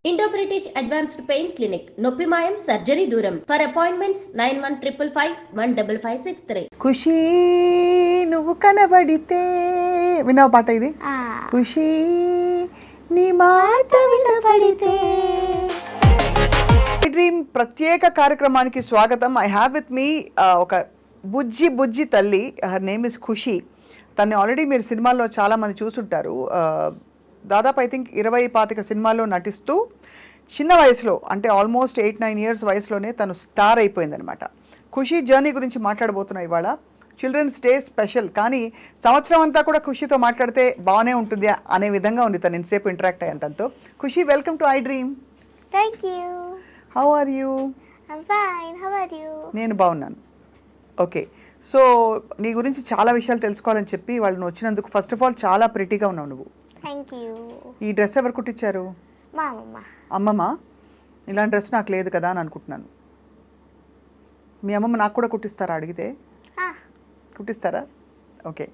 Indo British advanced pain clinic నొప్పి మాయం surgery దూరం ఫర్ అపాయింట్మెంట్స్ 9155515563. ఖుషీ నువ్వు కనబడితే విన్నావు పాట ఇది ఖుషీ నీ మాట వినబడితే. డ్రీమ్ ప్రత్యేక కార్యక్రమానికి స్వాగతం. ఐ హ్యావ్ విత్ మీ ఒక బుజ్జి తల్లి. హర్ నేమ్ ఇస్ ఖుషీ. తన్ని ఆల్రెడీ మీరు సినిమాల్లో చాలామంది చూసుంటారు. దాదాపు ఐ థింక్ 20-25 సినిమాల్లో నటిస్తూ చిన్న వయసులో అంటే ఆల్మోస్ట్ 8-9 ఇయర్స్ వయసులోనే తను స్టార్ అయిపోయిందనమాట. ఖుషీ జర్నీ గురించి మాట్లాడబోతున్నాయి ఇవాళ. చిల్డ్రన్స్ డే స్పెషల్, కానీ సంవత్సరం అంతా కూడా ఖుషీతో మాట్లాడితే బాగానే ఉంటుంది అనే విధంగా ఉంది తను ఇంతసేపు ఇంటరాక్ట్ అయ్యాను తనతో. Khushi, welcome to I dream. Thank you. How are you? I'm fine. How are you? నేను బాగున్నాను. ఓకే, సో నీ గురించి చాలా విషయాలు తెలుసుకోవాలని చెప్పి వాళ్ళు వచ్చినందుకు ఫస్ట్ ఆఫ్ ఆల్ చాలా ప్రిటీగా ఉన్నావు నువ్వు. Thank you. ఈ డ్రెస్ ఎవరు కుట్టించారు? మా అమ్మమ్మ. అమ్మమ్మ. ఇలాంటి డ్రెస్ నాకు లేదు కదా అని అనుకుంటున్నాను. మీ అమ్మమ్మ నాకు కూడా కుట్టిస్తారా అడిగితే? కుట్టిస్తారా? ఓకే.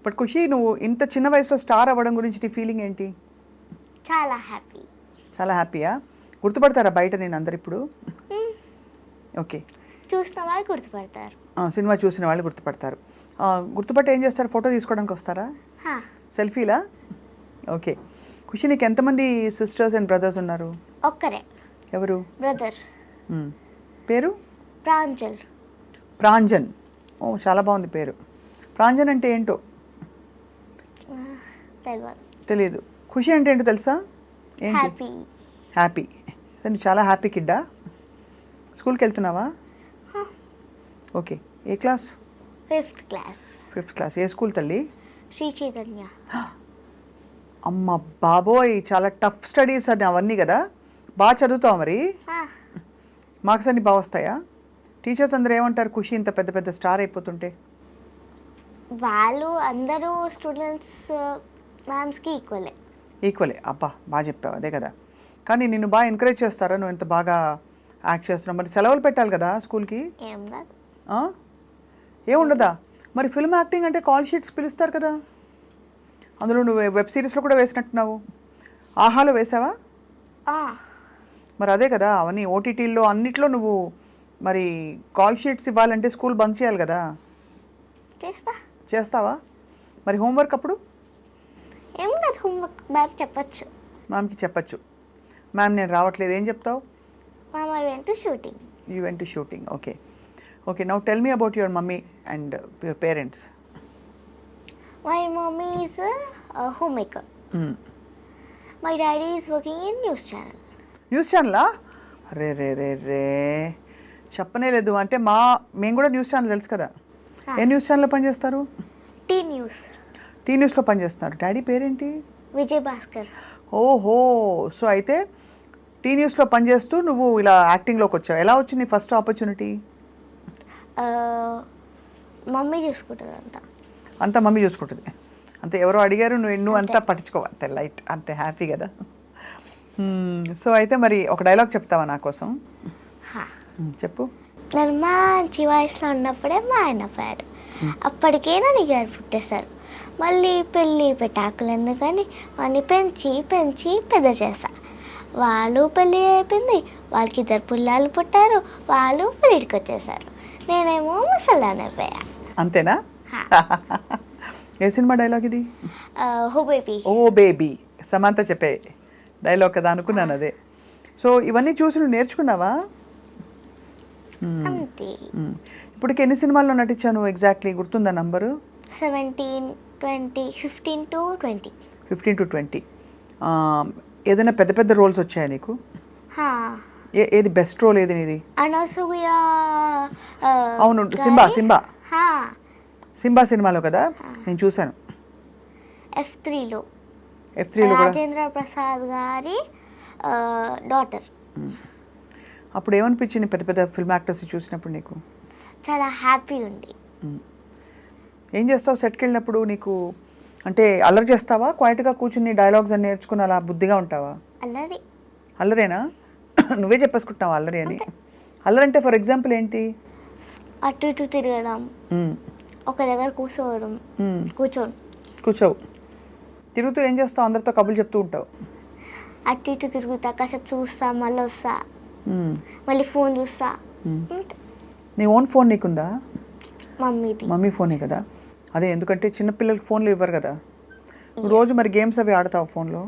బట్ ఖుషి, నువ్వు ఇంత చిన్న వయసులో స్టార్ అవ్వడం గురించి నీ ఫీలింగ్ ఏంటి? చాలా హ్యాపీ. చాలా హ్యాపీయా? గుర్తుపడతారా బయట నేను అందరు ఇప్పుడు? ఓకే. చూసిన వాళ్ళు గుర్తుపడతారు. సినిమా చూసిన వాళ్ళు గుర్తుపడతారు. గుర్తుపట్టి ఏం చేస్తారు? ఫోటో తీసుకోవడానికి వస్తారా? సెల్ఫీలా? ఓకే. ఖుషి, నీకు ఎంతమంది సిస్టర్స్ అండ్ బ్రదర్స్ ఉన్నారు? ఒక్కరే. ఎవరు? బ్రదర్. పేరు? ప్రాంజల్. ప్రాంజన్. ఓ, చాలా బాగుంది పేరు. ప్రాంజన్ అంటే ఏంటో తెలియదు. ఖుషి అంటే ఏంటో తెలుసా? హ్యాపీ. హ్యాపీ. నువ్వు చాలా హ్యాపీ కిడ్డా? స్కూల్కి వెళ్తున్నావా? ఓకే. ఏ class? 5th class. 5th class. ఏ స్కూల్ తల్లి? శ్రీ చైతన్య. అమ్మ బాబోయ్, చాలా టఫ్ స్టడీస్ అని అవన్నీ కదా. బాగా చదువుతావు మరి? మార్క్స్ అన్నీ బాగా వస్తాయా? టీచర్స్ అందరూ ఏమంటారు ఖుషి ఇంత పెద్ద పెద్ద స్టార్ అయిపోతుంటే? వాళ్ళు అందరూ స్టూడెంట్స్ మ్యామ్స్కి ఈక్వలే. అబ్బా, బాగా చెప్పావు. అదే కదా. కానీ నిన్ను బాగా ఎంకరేజ్ చేస్తారా నువ్వు ఎంత బాగా యాక్ట్ చేస్తున్నావు? మరి సెలవులు పెట్టాలి కదా స్కూల్కి? ఏముండదా? మరి ఫిల్మ్ యాక్టింగ్ అంటే కాల్ షీట్స్ పిలుస్తారు కదా. అందులో నువ్వు వెబ్ సిరీస్లో కూడా వేసినట్టున్నావు. ఆహాలో వేసావా? మరి అదే కదా, అవన్నీ ఓటీటీల్లో అన్నిట్లో నువ్వు మరి కాల్ షీట్స్ ఇవ్వాలంటే స్కూల్ బంక్ చేయాలి కదా. చేస్తావా? మరి హోంవర్క్ అప్పుడు? హోంవర్క్ మ్యామ్ చెప్పచ్చు. మ్యామ్కి చెప్పచ్చు. మ్యామ్ నేను రావట్లేదు ఏం చెప్తావు? Ma'am I went to shooting. You went to shooting. Okay. Okay, now tell me about your mummy and your parents. My mommy is a homemaker. My daddy is working in news channel. News ఛానలా? రే రే రే రే చెప్పనే లేదు. అంటే మేము కూడా న్యూస్ ఛానల్ తెలుసు కదా. ఏ న్యూస్ ఛానల్లో పనిచేస్తారు? Tea news. టీ న్యూస్లో పనిచేస్తున్నారు. డాడీ పేరేంటి? విజయ్ భాస్కర్. ఓహో, సో అయితే టీ న్యూస్లో పనిచేస్తూ నువ్వు ఇలా యాక్టింగ్లోకి వచ్చావు. ఎలా వచ్చింది ఫస్ట్ ఆపర్చునిటీ? మమ్మీ చూసుకుంటుంది అంతా మమ్మీ చూసుకుంటుంది. అంతే, ఎవరో అడిగారు నువ్వు అంతా పట్టించుకోవాలి. అంతే లైట్, అంతే హ్యాపీ కదా. సో అయితే మరి ఒక డైలాగ్ చెప్తావా నా కోసం? చెప్పు. నేను మంచి వయసులో ఉన్నప్పుడే మా ఆయన పోయాడు. అప్పటికే నన్ను గారు పుట్టేశారు. మళ్ళీ పెళ్ళి పెటాకులు ఎందుకని వాడిని పెంచి పెంచి పెద్ద చేశా. వాళ్ళు పెళ్ళి అయిపోయింది, వాళ్ళకి 2 పిల్లలు పుట్టారు, వాళ్ళు పెళ్ళికి వచ్చేసారు. నేనేమో ముసలానైపోయా. అంతేనా? ఏ సినిమా డైలాగ్ ఇది? ఓ బేబీ. సమంత చెప్పే డైలాగ్ కదా అనుకున్నాను. అదే. సో ఇవన్నీ చూసి నువ్వు నేర్చుకున్నావా? అంతే. ఇప్పటికి ఎన్ని సినిమాల్లో నటించాను ఎగ్జాక్ట్లీ గుర్తుందా నంబరు? 17, 20, 15 to 20. 15 to 20. ఏదైనా పెద్ద పెద్ద రోల్స్ వచ్చాయా నీకు? ఏది బెస్ట్ రోల్ ఏది నీది? అనసూయ. అవును, సింబా సినిమాలో కదా నేను చూశాను. F3లో రాజేంద్ర ప్రసాద్ గారి డాటర్. అప్పుడు ఏమనిపించింది పెద్ద పెద్ద ఫిల్మ్ యాక్టర్స్ చూసినప్పుడు నీకు? చాలా హ్యాపీ ఉంది. ఏం చేస్తావు సెట్కి వెళ్ళినప్పుడు? నీకు అంటే అల్లరి చేస్తావా? క్వైట్గా కూర్చుని డైలాగ్స్ అని నేర్చుకుని అలా బుద్ధిగా ఉంటావా? అల్లరేనా? నువ్వే చెప్పేసుకుంటున్నావు అల్లరి అని. అల్లరి అంటే ఫర్ ఎగ్జాంపుల్ ఏంటి? అటు ఇటు తిరగడం, ఒక దగ్గర కూర్చోవు. తిరుగుతూ ఏం చేస్తావు? అందరితో కబుర్లు చెప్తూ ఉంటావు? అటు ఇటు తిరుగుతా, కాసేపు చూస్తా, మళ్ళీ వస్తా, మ్మ్. మళ్ళీ ఫోన్ చూస్తా. మ్మ్. అంతే. నీ ఓన్ ఫోన్ నీకుందా? మమ్మీది. మమ్మీ ఫోనే కదా. అదే, ఎందుకంటే చిన్నపిల్లలకి ఫోన్లు ఇవ్వరు కదా. రోజు మరి గేమ్స్ అవి ఆడతావు ఫోన్లో?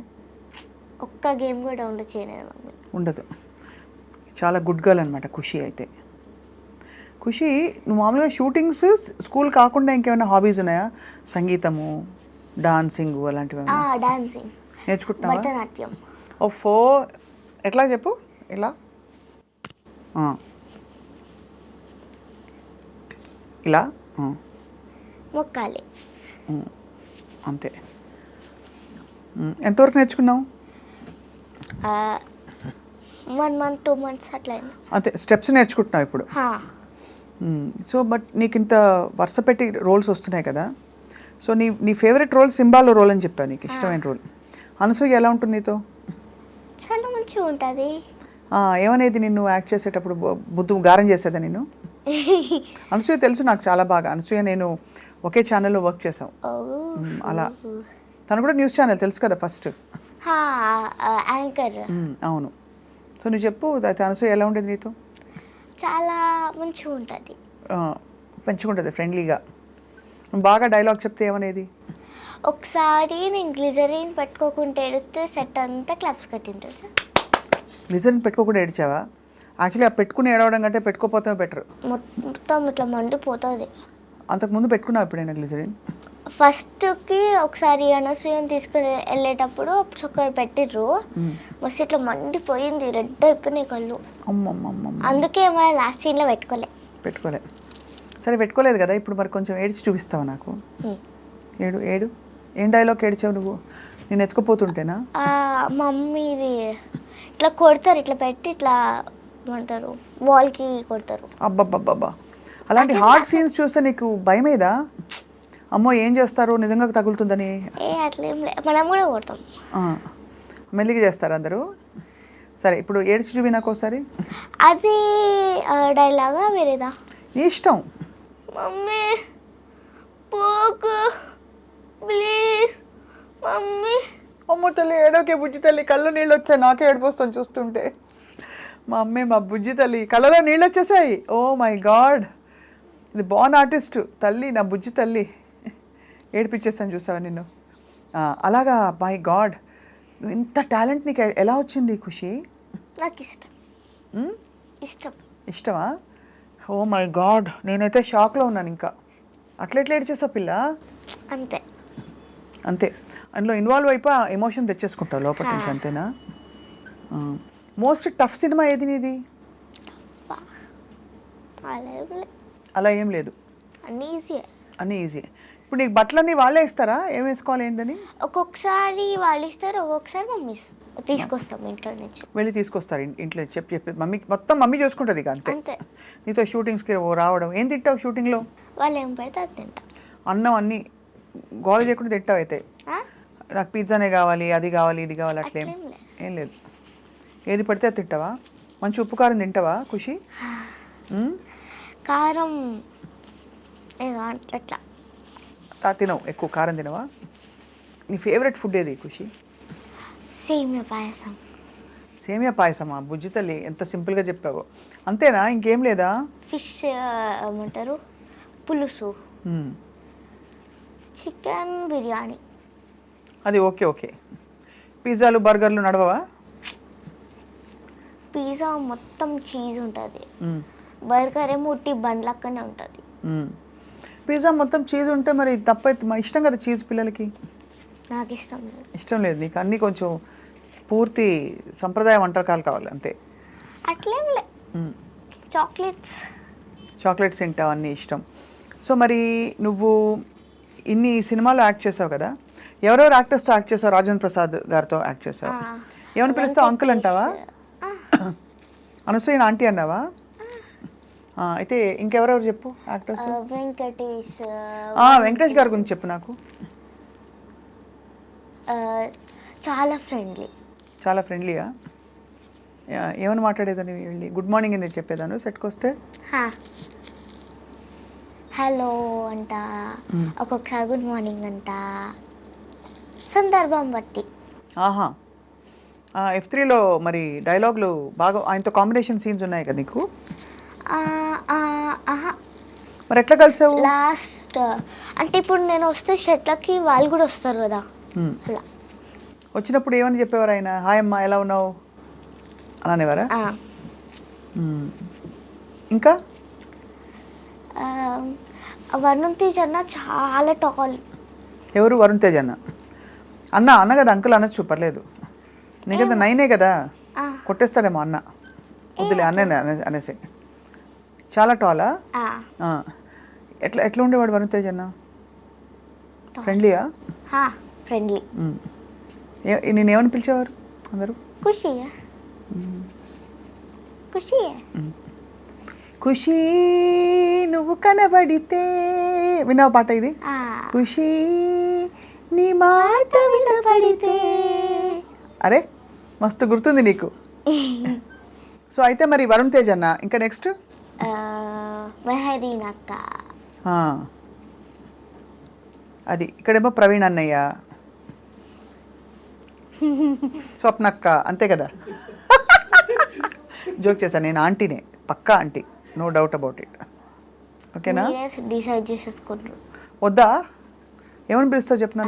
ఒక్క గేమ్ కూడా డౌన్లోడ్ చేయలేదు మమ్మీ. ఉండదు. చాలా గుడ్ గర్ల్ అనమాట ఖుషి అయితే. ఖుషి, నువ్వు మామూలుగా షూటింగ్స్ స్కూల్ కాకుండా ఇంకేమైనా హాబీస్ ఉన్నాయా? సంగీతము, డాన్సింగ్ అలాంటివి డాన్సింగ్, నేర్చుకుంటున్నావా? భరతనాట్యం. ఓఫో, ఎట్లా చెప్పు? ఇలా ఇలా మొక్కాలి. అంతే. ఎంతవరకు నేర్చుకున్నావు? 1 month 2 months అట్లా అయింది. అంతే, స్టెప్స్ నేర్చుకుంటున్నావు ఇప్పుడు. సో బట్ నీకు ఇంత వరుస పెట్టి రోల్స్ వస్తున్నాయి కదా. సో నీ ఫేవరెట్ రోల్ సింబాలో రోల్ అని చెప్పావు, నీకు ఇష్టమైన రోల్. అనసూయ ఎలా ఉంటుంది నీతో? చాలా మంచిగా ఉంటుంది. ఏమనేది నిన్ను యాక్ట్ చేసేటప్పుడు? బుద్ధు గారం చేసేదా నిన్ను? అనసూయ తెలుసు నాకు చాలా బాగా. అనసూయ నేను ఒకే ఛానల్లో వర్క్ చేసాం. అలా తను కూడా న్యూస్ ఛానల్ తెలుసు కదా ఫస్ట్. యాంకర్. అవును. సో నువ్వు చెప్పు, అయితే అనసూయ ఎలా ఉండేది నీతో? చాలా మంచిగా ఉంటుంది. మంచిగా ఉంటుంది, ఫ్రెండ్లీగా. బాగా డైలాగ్ చెప్తే ఏమనేది? ఒకసారి నేను గ్లిజరిన్ పెట్టుకోకుండా ఏడిస్తే సెట్ అంతా క్లాప్స్ కట్టింది తెలుసా. గ్లిజరిన్ పెట్టుకోకుండా ఏడిచావా? యాక్చువల్లీ ఆ పెట్టుకుని ఏడవడం కంటే పెట్టుకోపోతే బెటర్. మొత్తం ఇట్లా మండిపోతుంది. అంతకుముందు పెట్టుకున్నావు ఎప్పుడైనా గ్లిజరిన్? ఫస్ట్కి ఒకసారి అనసూయని తీసుకుని వెళ్ళేటప్పుడు ఒకరు పెట్టిర్రు, మస్తు ఇట్లా మండిపోయింది, రెడ్ అయిపోయినాయి కళ్ళు. అందుకే మళ్ళీ లాస్ట్ సీన్లో పెట్టుకోలే. సరే పెట్టుకోలేదు కదా, ఇప్పుడు మరి కొంచెం ఏడ్చి చూపిస్తావా నాకు? ఏడు. ఏం డైలాగ్ ఏడ్చావు నువ్వు? నేను ఎత్తుకుపోతుంటేనా? మమ్మీది ఇట్లా కొడతారు, ఇట్లా పెట్టి ఇట్లా ఏమంటారు, వాల్కి కొడతారు. అబ్బబ్బబ్బబ్బా, అలాంటి హార్డ్ సీన్స్ చూస్తే నీకు భయమేదా? అమ్మో ఏం చేస్తారు, నిజంగా తగులుతుందని? అట్లేం లేదు, మనం కూడా కొడతాం. మెల్లిగా చేస్తారు అందరూ. సరే ఇప్పుడు ఏడ్చి చూపి నాకు ఒకసారి. అది డైలాగా వేరేదా? నీ ఇష్టం. మమ్మీ పోకు ప్లీజ్ మమ్మీ. అమ్మో తల్లి, ఏడోకే బుజ్జి తల్లి, కళ్ళు నీళ్ళు వచ్చాయి. నాకే ఏడుపు వస్తుంది చూస్తుంటే. మా అమ్మే, మా బుజ్జి తల్లి కళ్ళలో నీళ్ళు వచ్చేసాయి. ఓ మై గాడ్, ఇది బాన్ ఆర్టిస్ట్ తల్లి, నా బుజ్జి తల్లి. ఏడిపించేస్తాను చూసావా నిన్ను? అలాగా. మై గాడ్, ఇంత టాలెంట్ నీకు ఎలా వచ్చింది ఖుషి? నాకు ఇష్టమా? ఓ మై గాడ్, నేనైతే షాక్లో ఉన్నాను. ఇంకా అట్లా ఎట్లా ఏడ్చేసావు పిల్ల? అంతే. అందులో ఇన్వాల్వ్ అయిపోయి ఎమోషన్ తెచ్చేసుకుంటావు లోపల నుంచి, అంతేనా? మోస్ట్ టఫ్ సినిమా ఏది నీది? అలా ఏం లేదు, అన్నీ ఈజీ. ఇప్పుడు నీకు బట్టలన్నీ వాళ్ళే ఇస్తారా, ఏం వేసుకోవాలి ఏంటని? ఒక్కొక్కసారి వాళ్ళు ఇస్తారు, ఒక్కొక్కసారి మమ్మీ తీసుకొస్తాం ఇంట్లో నుంచి. వెళ్ళి తీసుకొస్తారు ఇంట్లో చెప్పి మమ్మీ, మొత్తం మమ్మీ చూసుకుంటుంది ఇక. అంతే. నీతో షూటింగ్స్కి రావడం. ఏం తింటావు షూటింగ్లో? వాళ్ళు ఏం పెడితే అది తింటా. అన్నం అన్నీ గోల చేయకుండా తింటావు అయితే? నాకు పిజ్జానే కావాలి, అది కావాలి, ఇది కావాలి అట్లేం ఏం లేదు, ఏది పడితే అది తింటావా? మంచి ఉప్పు కారం తింటావా ఖుషి? కారం అట్లా తినవు, ఎక్కువ కారం తినవా? నీ ఫేవరెట్ ఫుడ్ ఏది ఖుషి? సేమియా పాయసమా? బుజ్జి తల్లి, ఎంత సింపుల్గా చెప్పావో. అంతేనా, ఇంకేం లేదా? ఫిష్ ఏమంటారు, పులుసు, చికెన్ బిర్యానీ. అది ఓకే. పిజ్జాలు బర్గర్లు నడవవా? పిజ్జా మొత్తం చీజ్ ఉంటుంది, బర్గర్ ఏమో ఉట్టి బండ్లక్కనే ఉంటుంది. పిజ్జా మొత్తం చీజ్ ఉంటే మరి తప్పైతే. మా ఇష్టం కదా చీజ్ పిల్లలకి. నాకు ఇష్టం లేదు నీకు. అన్నీ కొంచెం పూర్తి సంప్రదాయ వంటకాలు కావాలి అంతే. అట్లేం లే, చాక్లెట్స్ తింటావు, అన్నీ ఇష్టం. సో మరి నువ్వు ఇన్ని సినిమాలో యాక్ట్ చేసావు కదా, ఎవరెవరు యాక్టర్స్తో యాక్ట్ చేసావు? రాజేంద్ర ప్రసాద్ గారితో యాక్ట్ చేసావు. ఏమని పిలుస్తావు? అంకుల్ అంటావా? అనసూయ ఆంటీ అన్నావా? అయితే ఇంకెవరెవరు చెప్పు యాక్టర్స్? వెంకటేష్ గారి గురించి చెప్పు నాకు. చాలా ఫ్రెండ్లీయా? ఏమని మాట్లాడేదని వెళ్ళి గుడ్ మార్నింగ్ అని చెప్పేదాను సెట్కి వస్తే? హలో అంట, ఒక్కొక్కసారి గుడ్ మార్నింగ్ అంట, సందర్భం బట్టి. F3లో మరి డైలాగులు బాగా ఆయనతో కాంబినేషన్ సీన్స్ ఉన్నాయి కదా నీకు? మరి ఎట్లా కలిసావు? లాస్ట్ అంటే ఇప్పుడు నేను వస్తే షెట్లకి వాళ్ళు కూడా వస్తారు కదా, అలా. వచ్చినప్పుడు ఏమని చెప్పేవారు ఆయన? హాయ్ అమ్మా ఎలా ఉన్నావు అని అనేవారా? ఇంకా వరుణ్ తేజ్ అన్న చాలా టాల్. ఎవరు? వరుణ్ తేజ్ అన్న. అన్న కదా, అంకుల్ అనొచ్చు, పర్లేదు. నీ కదా 9 కదా, కొట్టేస్తాడేమో అన్న. వద్దులే అన్నే అనేసి. చాలా టాలా? ఎట్లా ఉండేవాడు వరుణ్ తేజ్ అన్న? ఫ్రెండ్లీయా? ఫ్రెండ్లీ. నేనేమని పిలిచేవారు అందరూ? ఖుషి ఖుషి ఖుషి నువ్వు కనబడితే. విన్నావు పాట ఇది? ఖుషి నీ మాట వినపడితే. అరే మస్తు గుర్తుంది నీకు. సో అయితే మరి వరుణ్ తేజ్ అన్న, ఇంకా నెక్స్ట్ మెహరీనక్క. అది ఇక్కడేమో ప్రవీణ్ అన్నయ్య, స్వప్నక్క, అంతే కదా? జోక్ చేశాను, నేను ఆంటీనే, పక్కా aunty, no doubt about it. ఓకేనా? డిసైడ్ చేసేసుకుంటారు. వద్దా? ఏమని పిలుస్తావు చెప్పినా?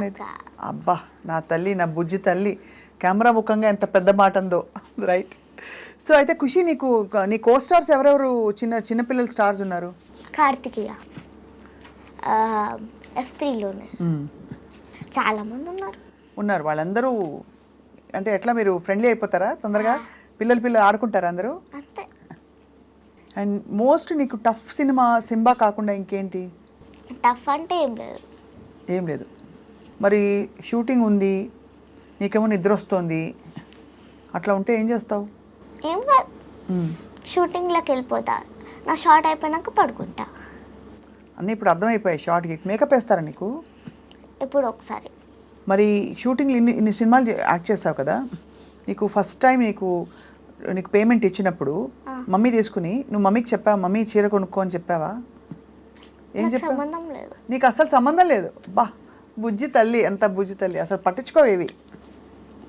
అబ్బా నా తల్లి, నా బుజ్జి తల్లి, కెమెరా ముఖంగా ఎంత పెద్ద మాట ఉందో. రైట్. సో అయితే ఖుషి, నీ కో స్టార్స్ ఎవరెవరు? చిన్నపిల్లల స్టార్స్ ఉన్నారు? కార్తికేయ F3లోనే చాలా మంది ఉన్నారు. వాళ్ళందరూ అంటే ఎట్లా మీరు ఫ్రెండ్లీ అయిపోతారా తొందరగా? పిల్లలు ఆడుకుంటారా అందరూ? అంతే. అండ్ మోస్ట్ నీకు టఫ్ సినిమా సింబా కాకుండా ఇంకేంటి? టఫ్ అంటే ఏం లేదు. మరి షూటింగ్ ఉంది, నీకేమో నిద్ర వస్తుంది, అట్లా ఉంటే ఏం చేస్తావు? ఏం కాదు, షూటింగ్లోకి వెళ్ళిపోతా, నా షార్ట్ అయిపోయినాక పడుకుంటా. అన్నీ ఇప్పుడు అర్థమైపోయాయి. షార్ట్కి మేకప్ వేస్తారా నీకు? ఎప్పుడు ఒకసారి. మరి షూటింగ్లు ఇన్ని సినిమాలు యాక్ట్ చేస్తావు కదా, నీకు ఫస్ట్ టైం నీకు పేమెంట్ ఇచ్చినప్పుడు మమ్మీ తీసుకుని నువ్వు మమ్మీకి చెప్పావా? మమ్మీ చీర కొనుక్కో అని చెప్పావా? ఏం చెప్పావు? సంబంధం లేదు. నీకు అసలు సంబంధం లేదు? బా బుజ్జి తల్లి, ఎంత బుజ్జి తల్లి, అసలు పట్టించుకోవేవి.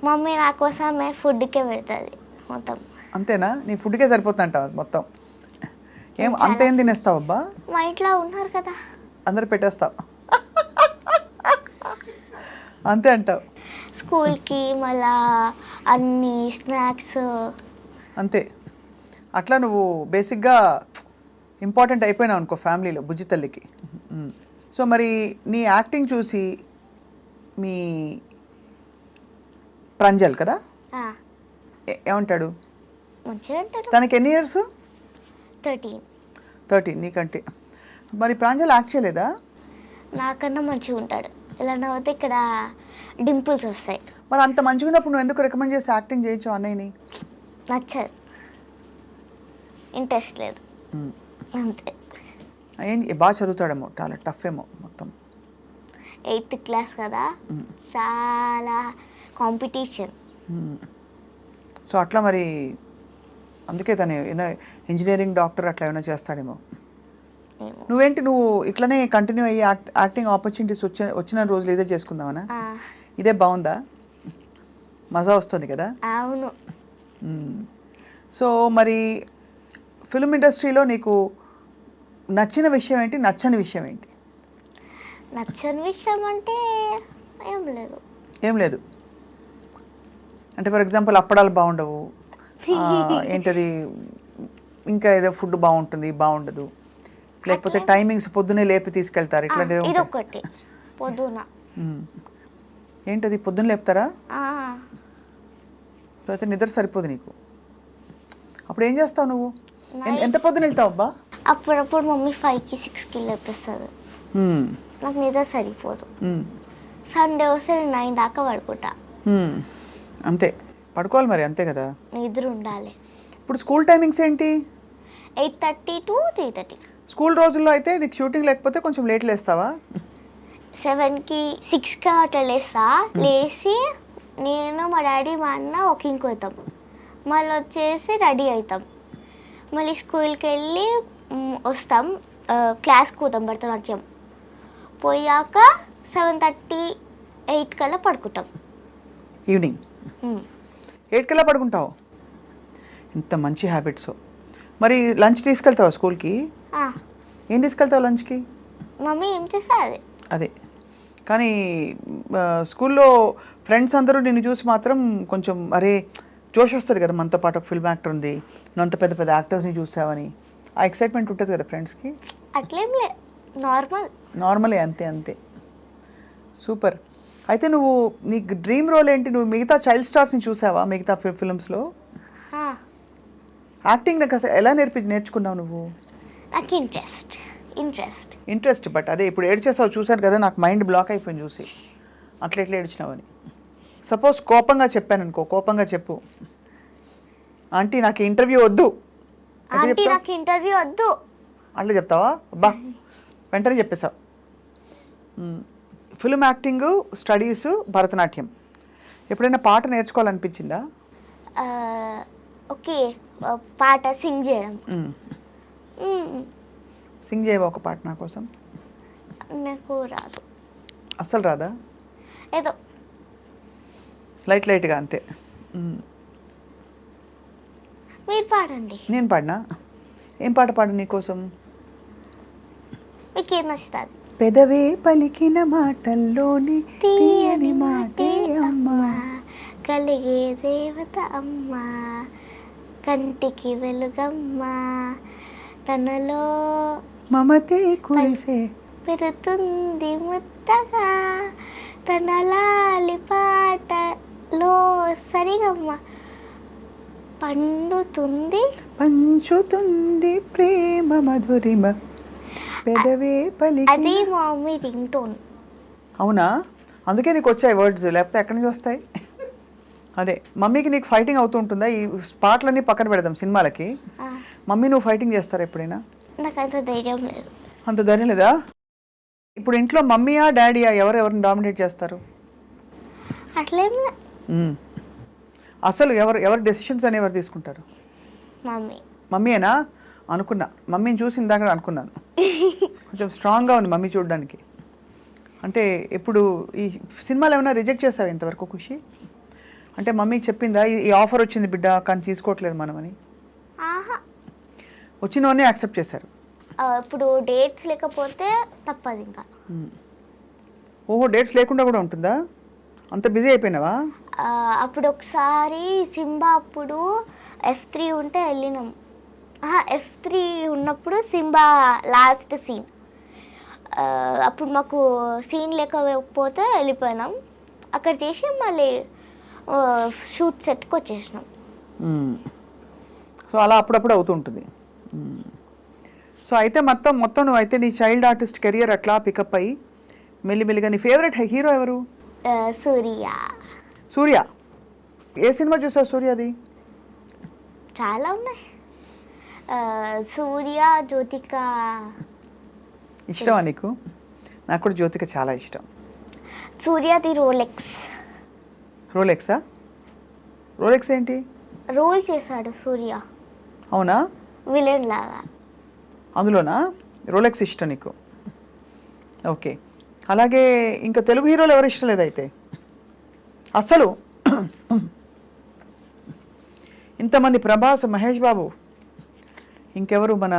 మమ్మీ నా కోసమే ఫుడ్కే పెడుతుంది మొత్తం. అంతేనా? నీ ఫుడ్కే సరిపోతుందంటావు మొత్తం? అంతేం తినేస్తావు అబ్బా? మా ఇంట్లో ఉన్నారు కదా, అందరు పెట్టేస్తావు, అంతే అంటావు? స్కూల్కి మళ్ళా అన్ని స్నాక్స్ అంతే. అట్లా నువ్వు బేసిక్గా ఇంపార్టెంట్ అయిపోయినావు అనుకో ఫ్యామిలీలో, బుజ్జి తల్లికి. సో మరి నీ యాక్టింగ్ చూసి మీ ప్రంజల్ కదా ఏమంటాడు? మంచిగా అంటాడు. తనకి ఎన్ని ఇయర్స్? 13. నీకంటే. మరి ప్రాంజల్ యాక్ట్ చేయలేదా? నాకన్నా మంచిగా ఉంటాడు. ఇలా నవ్వుతే ఇక్కడ డింపుల్స్ వస్తాయి. మరి అంత మంచిగా ఉన్నప్పుడు నువ్వు ఎందుకు రికమెండ్ చేసి యాక్టింగ్ చేయొచ్చు అన్నయ్యని? నచ్చదు, ఇంట్రెస్ట్ లేదు, అంతే. బాగా చదువుతాడేమో, చాలా టఫ్ ఏమో మొత్తం. 8th క్లాస్ కదా, చాలా కాంపిటీషన్. సో అట్లా మరి అందుకే తను ఇంజనీరింగ్, డాక్టర్ అట్లా ఏమైనా చేస్తాడేమో. నువ్వు ఇట్లనే కంటిన్యూ అయ్యి యాక్టింగ్ ఆపర్చునిటీస్ వచ్చిన రోజులు ఇదే చేసుకుందామనా? ఇదే బాగుందా? మజా వస్తుంది కదా? అవును. సో మరి ఫిల్మ్ ఇండస్ట్రీలో నీకు నచ్చిన విషయం ఏంటి, నచ్చని విషయం ఏంటి? నచ్చని విషయం అంటే ఏం లేదు. అంటే ఫర్ ఎగ్జాంపుల్ అప్పడాలు బాగుండవు, ఏంటది ఇంకా ఏదో ఫుడ్ బాగుండదు, లేకపోతే టైమింగ్స్ పొద్దునే లేపి తీసుకెళ్తారు, ఇట్లాంటివి. ఇదొకటి పొద్దున. ఏంటది పొద్దున్న లేపుతారా? అయితే నిద్ర సరిపోదు నీకు. అప్పుడు ఏం చేస్తావు నువ్వు? ఎంత పొద్దున వెళ్తావు అబ్బా? అప్పుడప్పుడు మమ్మీ 5కి 6కి లేపిస్తుంది, నాకు నిద్ర సరిపోదు. సండే వస్తే నేను 9 దాకా పడుకుంటా. అంతే, పడుకోవాలి మరి, అంతే కదా, నిద్ర ఉండాలి. ఇప్పుడు స్కూల్ టైమింగ్స్ ఏంటి? 8:30 to 3:30. స్కూల్ రోజుల్లో అయితే నీకు షూటింగ్ లేకపోతే కొంచెం లేట్ లేస్తావా? 7కి 6కి అట్లా లేచి నేను మా డాడీ మా అన్న వాకింగ్కి పోతాం, మళ్ళీ వచ్చేసి రెడీ అవుతాం, మళ్ళీ స్కూల్కి వెళ్ళి వస్తాం, క్లాస్కి పోతాం భరతనాట్యం, పోయాక 7:30, 8 కల్లా పడుకుంటాం ఈవినింగ్. 8 కల్లా పడుకుంటావు? ఇంత మంచి హ్యాబిట్స్. మరి లంచ్ తీసుకెళ్తావా స్కూల్కి? ఆ, ఏం తీసుకెళ్తావు లంచ్కి? మమ్మీ ఏం చేస్తా అదే. అదే. కానీ స్కూల్లో ఫ్రెండ్స్ అందరూ నిన్ను చూసి మాత్రం కొంచెం అరే జోష్ వస్తుంది కదా, మనతో పాటు ఒక ఫిల్మ్ యాక్టర్ ఉంది, నువ్వు అంత పెద్ద పెద్ద యాక్టర్స్ని చూసావని ఆ ఎక్సైట్మెంట్ ఉంటుంది కదా ఫ్రెండ్స్కి? అట్లేం లే, నార్మల్. నార్మలే, అంతే అంతే. సూపర్. అయితే నువ్వు నీ డ్రీమ్ రోల్ ఏంటి? నువ్వు మిగతా చైల్డ్ స్టార్స్ని చూసావా మిగతా ఫిల్మ్స్లో? యాక్టింగ్ నాకు అసలు ఎలా నేర్చుకున్నావు నువ్వు? నాకు ఇంట్రెస్ట్. బట్ అదే ఇప్పుడు ఏడ్చేసావు చూసాను కదా, నాకు మైండ్ బ్లాక్ అయిపోయింది చూసి, అట్లా ఎట్లా ఏడ్చినావని. సపోజ్ కోపంగా చెప్పాను అనుకో, కోపంగా చెప్పు, ఆంటీ నాకు ఇంటర్వ్యూ వద్దు, ఆంటీ నాకు ఇంటర్వ్యూ వద్దు అట్లా చెప్తావా? అబ్బా, వెంటనే చెప్పేశావు. Film acting, studies, Bharatanatyam. ఎప్పుడైనా పాట నేర్చుకోవాలనిపించిందా? ఓకే, పాట సింగ్ చేయడం. సింగ్ చేయవా ఒక పాట నా కోసం? నాకు రాదు. అస్సలు రాదా? ఏదో లైట్గా అంతే. మీరు పాడండి. నేను పాడినా? ఏం పాట పాడు నీకోసం? మీకేం నచ్చుతుంది? పెదవే పలికిన మాటల్లోని తీయని మాటే అమ్మా, కలిగే దేవత అమ్మా, కంటికి వెలుగమ్మా, తనలో మమతే కురిసే పెరుతుంది ముత్తగా, తన లాలి పాటలో సరిగమ్మ పండుతుంది పంచుతుంది ప్రేమ మధురిమ, పెదవే పలికి. అది మా మమ్మీ రింగ్ టోన్. అవునా? అందుకే నీకు వచ్చాయి వర్డ్స్, లేకపోతే ఎక్కడి నుంచి వస్తాయి? అదే, మమ్మీకి నీకు ఫైటింగ్ అవుతూ ఉంటుందా? ఈ పాటలన్నీ పక్కన పెడదాం సినిమాలకి, మమ్మీ నువ్వు ఫైటింగ్ చేస్తారా ఎప్పుడైనా? నాకు అంత ధైర్యం లేదు. అంత ధైర్యం లేదా? ఇప్పుడు ఇంట్లో మమ్మీయా డాడీయా ఎవరిని డామినేట్ చేస్తారు? అట్లేం లే. అసలు ఎవరు డెసిషన్స్ అని ఎవరు తీసుకుంటారు? మమ్మీ. మమ్మీయేనా? అనుకున్నా, మమ్మీని చూసి ఇందాక అనుకున్నాను, కొంచెం స్ట్రాంగ్గా ఉంది మమ్మీ చూడడానికి. అంటే ఇప్పుడు ఈ సినిమాలు ఏమైనా రిజెక్ట్ చేసావు ఇంతవరకు ఖుషి? అంటే మమ్మీకి చెప్పిందా ఈ ఆఫర్ వచ్చింది బిడ్డ కానీ తీసుకోవట్లేదు మనమని? ఆహా, వచ్చినవన్నీ యాక్సెప్ట్ చేశారు. ఇప్పుడు డేట్స్ లేకపోతే తప్పదు ఇంకా. ఓహో, డేట్స్ లేకుండా కూడా ఉంటుందా? అంత బిజీ అయిపోయినావా? అప్పుడు ఒకసారి సింబా అప్పుడు F3 ఉంటే వెళ్ళినాం. F3 ఉన్నప్పుడు సింబా లాస్ట్ సీన్, అప్పుడు మాకు సీన్ లేకపోతే వెళ్ళిపోయినాం. అక్కడ చేసి మళ్ళీ షూట్ సెట్కి వచ్చేసినాం. సో అలా అప్పుడప్పుడు అవుతూ ఉంటుంది. సో అయితే మొత్తం నువ్వు అయితే నీ చైల్డ్ ఆర్టిస్ట్ కెరియర్ అట్లా పికప్ అయ్యి మెల్లిమెల్లిగా. నీ ఫేవరెట్ హీరో ఎవరు? సూర్య. ఏ సినిమా చూసావు సూర్యది? చాలా ఉన్నాయి. సూర్య, జ్యోతిక. ఇష్టమా నీకు? నాకు కూడా జ్యోతిక చాలా ఇష్టం. సూర్యది రోలెక్స్. రోలెక్సా? రోలెక్స్ ఏంటి? రోల్ చేశాడు సూర్య. అవునా? విలన్ లాగా. అందులోనా? రోలెక్స్ ఇష్టం నీకు? ఓకే. అలాగే ఇంకా తెలుగు హీరోలు ఎవరు ఇష్టం లేదైతే అసలు? ఇంతమంది, ప్రభాస్, మహేష్ బాబు, ఇంకెవరు, మన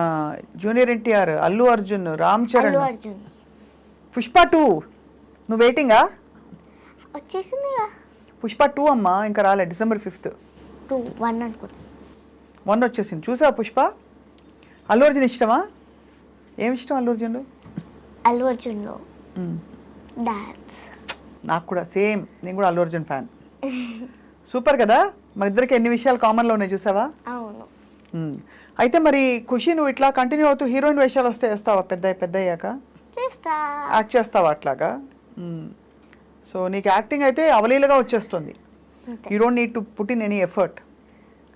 జూనియర్ ఎన్టీఆర్, అల్లు అర్జున్, రామ్ చరణ్, పుష్ప 2. నువ్వు వెయిటింగా? వచ్చేసింది పుష్ప 2 అమ్మా, ఇంకా రాలే. December 5th. 1 అనుకుంటా. 1 వచ్చేసింది. చూసావా పుష్ప? అల్లు అర్జున్ ఇష్టమా? ఏమి ఇష్టం అల్లు అర్జున్లో? అల్లు అర్జున్లో డాన్స్. నాకు కూడా సేమ్, నేను కూడా అల్లు అర్జున్ ఫ్యాన్. సూపర్ కదా, మన ఇద్దరికి ఎన్ని విషయాలు కామన్లో ఉన్నాయి చూసావా? అవును. అయితే మరి ఖుషి, నువ్వు ఇట్లా కంటిన్యూ అవుతూ హీరోయిన్ వేషాలు వస్తే వేస్తావా పెద్ద అయ్యాక? చేస్తా. యాక్ట్ చేస్తావా అట్లాగా? సో నీకు యాక్టింగ్ అయితే అవలీలగా వచ్చేస్తుంది. You don't need to put in any effort.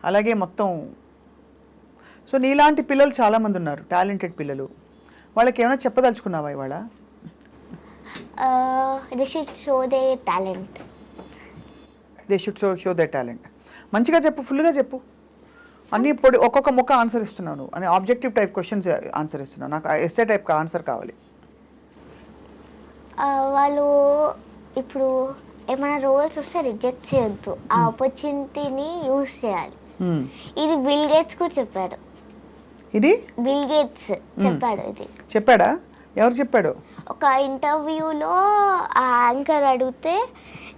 అలాగే మొత్తం. సో నీలాంటి పిల్లలు చాలామంది ఉన్నారు, టాలెంటెడ్ పిల్లలు. వాళ్ళకి ఏమైనా చెప్పదలుచుకున్నావా ఇవాళ? They should show their talent. They should show their talent. మంచిగా చెప్పు, ఫుల్గా చెప్పు. అన్నీ ఒక్కొక్క ముక్క ఆన్సర్ ఇస్తున్నాను అని ఆబ్జెక్టివ్ టైప్ క్వశ్చన్స్ ఆన్సర్ ఇస్తున్నాను. నాకు ఎస్ఏ టైప్ ఆన్సర్ కావాలి. వాళ్ళు ఇప్పుడు ఏమైనా రోల్స్ వస్తే రిజెక్ట్ చేయొద్దు, ఆ ఆపర్చునిటీని యూజ్ చేయాలి. ఇది బిల్ గేట్స్ కూడా చెప్పాడు. ఇది బిల్ గేట్స్ చెప్పాడు. ఇది చెప్పాడా? ఎవరు చెప్పాడు? ఒక ఇంటర్వ్యూలో ఆ యాంకర్ అడిగితే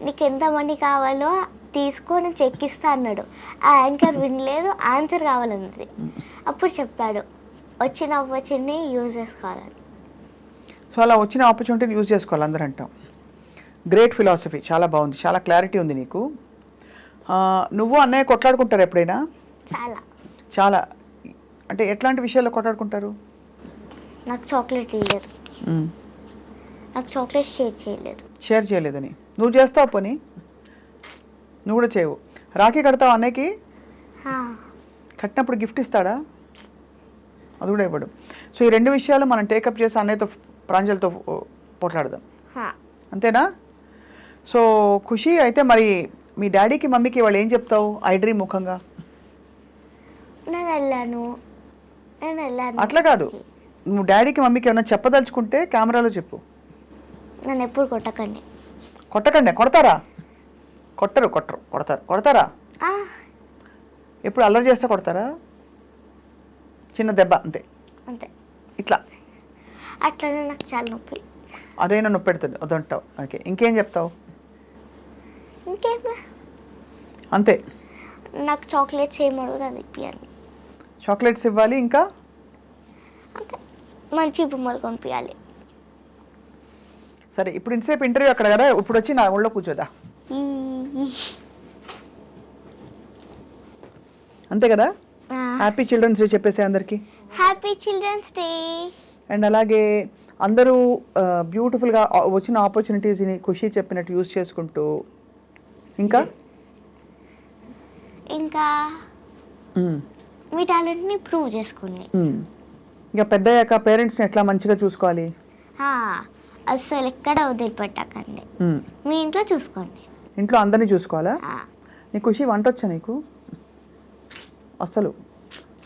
నీకు ఎంతమంది కావాలో తీసుకొని చెక్ ఇస్తా అన్నాడు. ఆ యాంకర్ వినలేదు, ఆన్సర్ కావాలన్నది. అప్పుడు చెప్పాడు వచ్చిన ఆపర్చునిటీ యూజ్ చేసుకోవాలని. సో అలా వచ్చిన ఆపర్చునిటీని యూజ్ చేసుకోవాలి అందరూ అంటాం. గ్రేట్ ఫిలాసఫీ, చాలా బాగుంది, చాలా క్లారిటీ ఉంది నీకు. నువ్వు అన్నయ్య కొట్లాడుకుంటారు ఎప్పుడైనా? చాలా చాలా అంటే ఎట్లాంటి విషయాల్లో కొట్లాడుకుంటారు? నాకు చాక్లెట్ ఇవ్వలేదు, నాకు చాక్లెట్ షేర్ చేయలేదని. నువ్వు చేస్తావు పని? నువ్వు కూడా చేయవు. రాఖీ కడతావు అన్నయ్యకి? కట్టినప్పుడు గిఫ్ట్ ఇస్తాడా? అది కూడా ఇవ్వడు. సో ఈ రెండు విషయాలు మనం టేకప్ చేసి అన్నయ్యతో ప్రాంజలతో పోట్లాడదాం, అంతేనా? సో ఖుషి, అయితే మరి మీ డాడీకి మమ్మీకి వాళ్ళు ఏం చెప్తావు ఐ డ్రీమ్ ముఖంగా? నేను వెళ్ళాను. అట్లా కాదు, నువ్వు డాడీకి మమ్మీకి ఏమైనా చెప్పదలుచుకుంటే కెమెరాలో చెప్పు. నన్ను ఎప్పుడు కొట్టకండి. కొడతారా? కొడతారా? ఎప్పుడు అల్లరి చేస్తే కొడతారా? చిన్న దెబ్బ అంతే అంతే. ఇట్లా అట్లనే నాకు చాలా నొప్పి. అదైనా నొప్పి పెడుతుంది అదంటావు. ఓకే, ఇంకేం చెప్తావు? ఇంకేమా అంతే. నాకు చాక్లెట్స్ ఏం అడుగుతుంది అది ఇప్పియండి. చాక్లెట్స్ ఇవ్వాలి, ఇంకా అంతే. మంచి బొమ్మలు కొనిపించాలి. సరే, ఇప్పుడు ఇంతసేపు ఇంటర్వ్యూ అక్కడ కదా, ఇప్పుడు వచ్చి నా ఒళ్ళో కూర్చోదా? అంతే కదా? హ్యాపీ చిల్డ్రన్స్ డే చెప్పేసే అందరికి. Happy children's day. అండ్ అలాగే అందరూ బ్యూటిఫుల్గా వచ్చిన ఆపర్చునిటీస్ని ఖుషి చెప్పినట్టు యూజ్ చేసుకుంటూ ఇంకా మీ టాలెంట్ని ప్రూవ్ చేసుకోండి. ఇంకా పెద్దయ్యాక పేరెంట్స్ని ఎట్లా మంచిగా చూసుకోవాలి, అసలు ఎక్కడ వదిలిపెట్టకండి. మీ ఇంట్లో చూసుకోండి. ఇంట్లో అందరినీ చూసుకోవాలా? నీ ఖుషి వంట వచ్చా నీకు? అసలు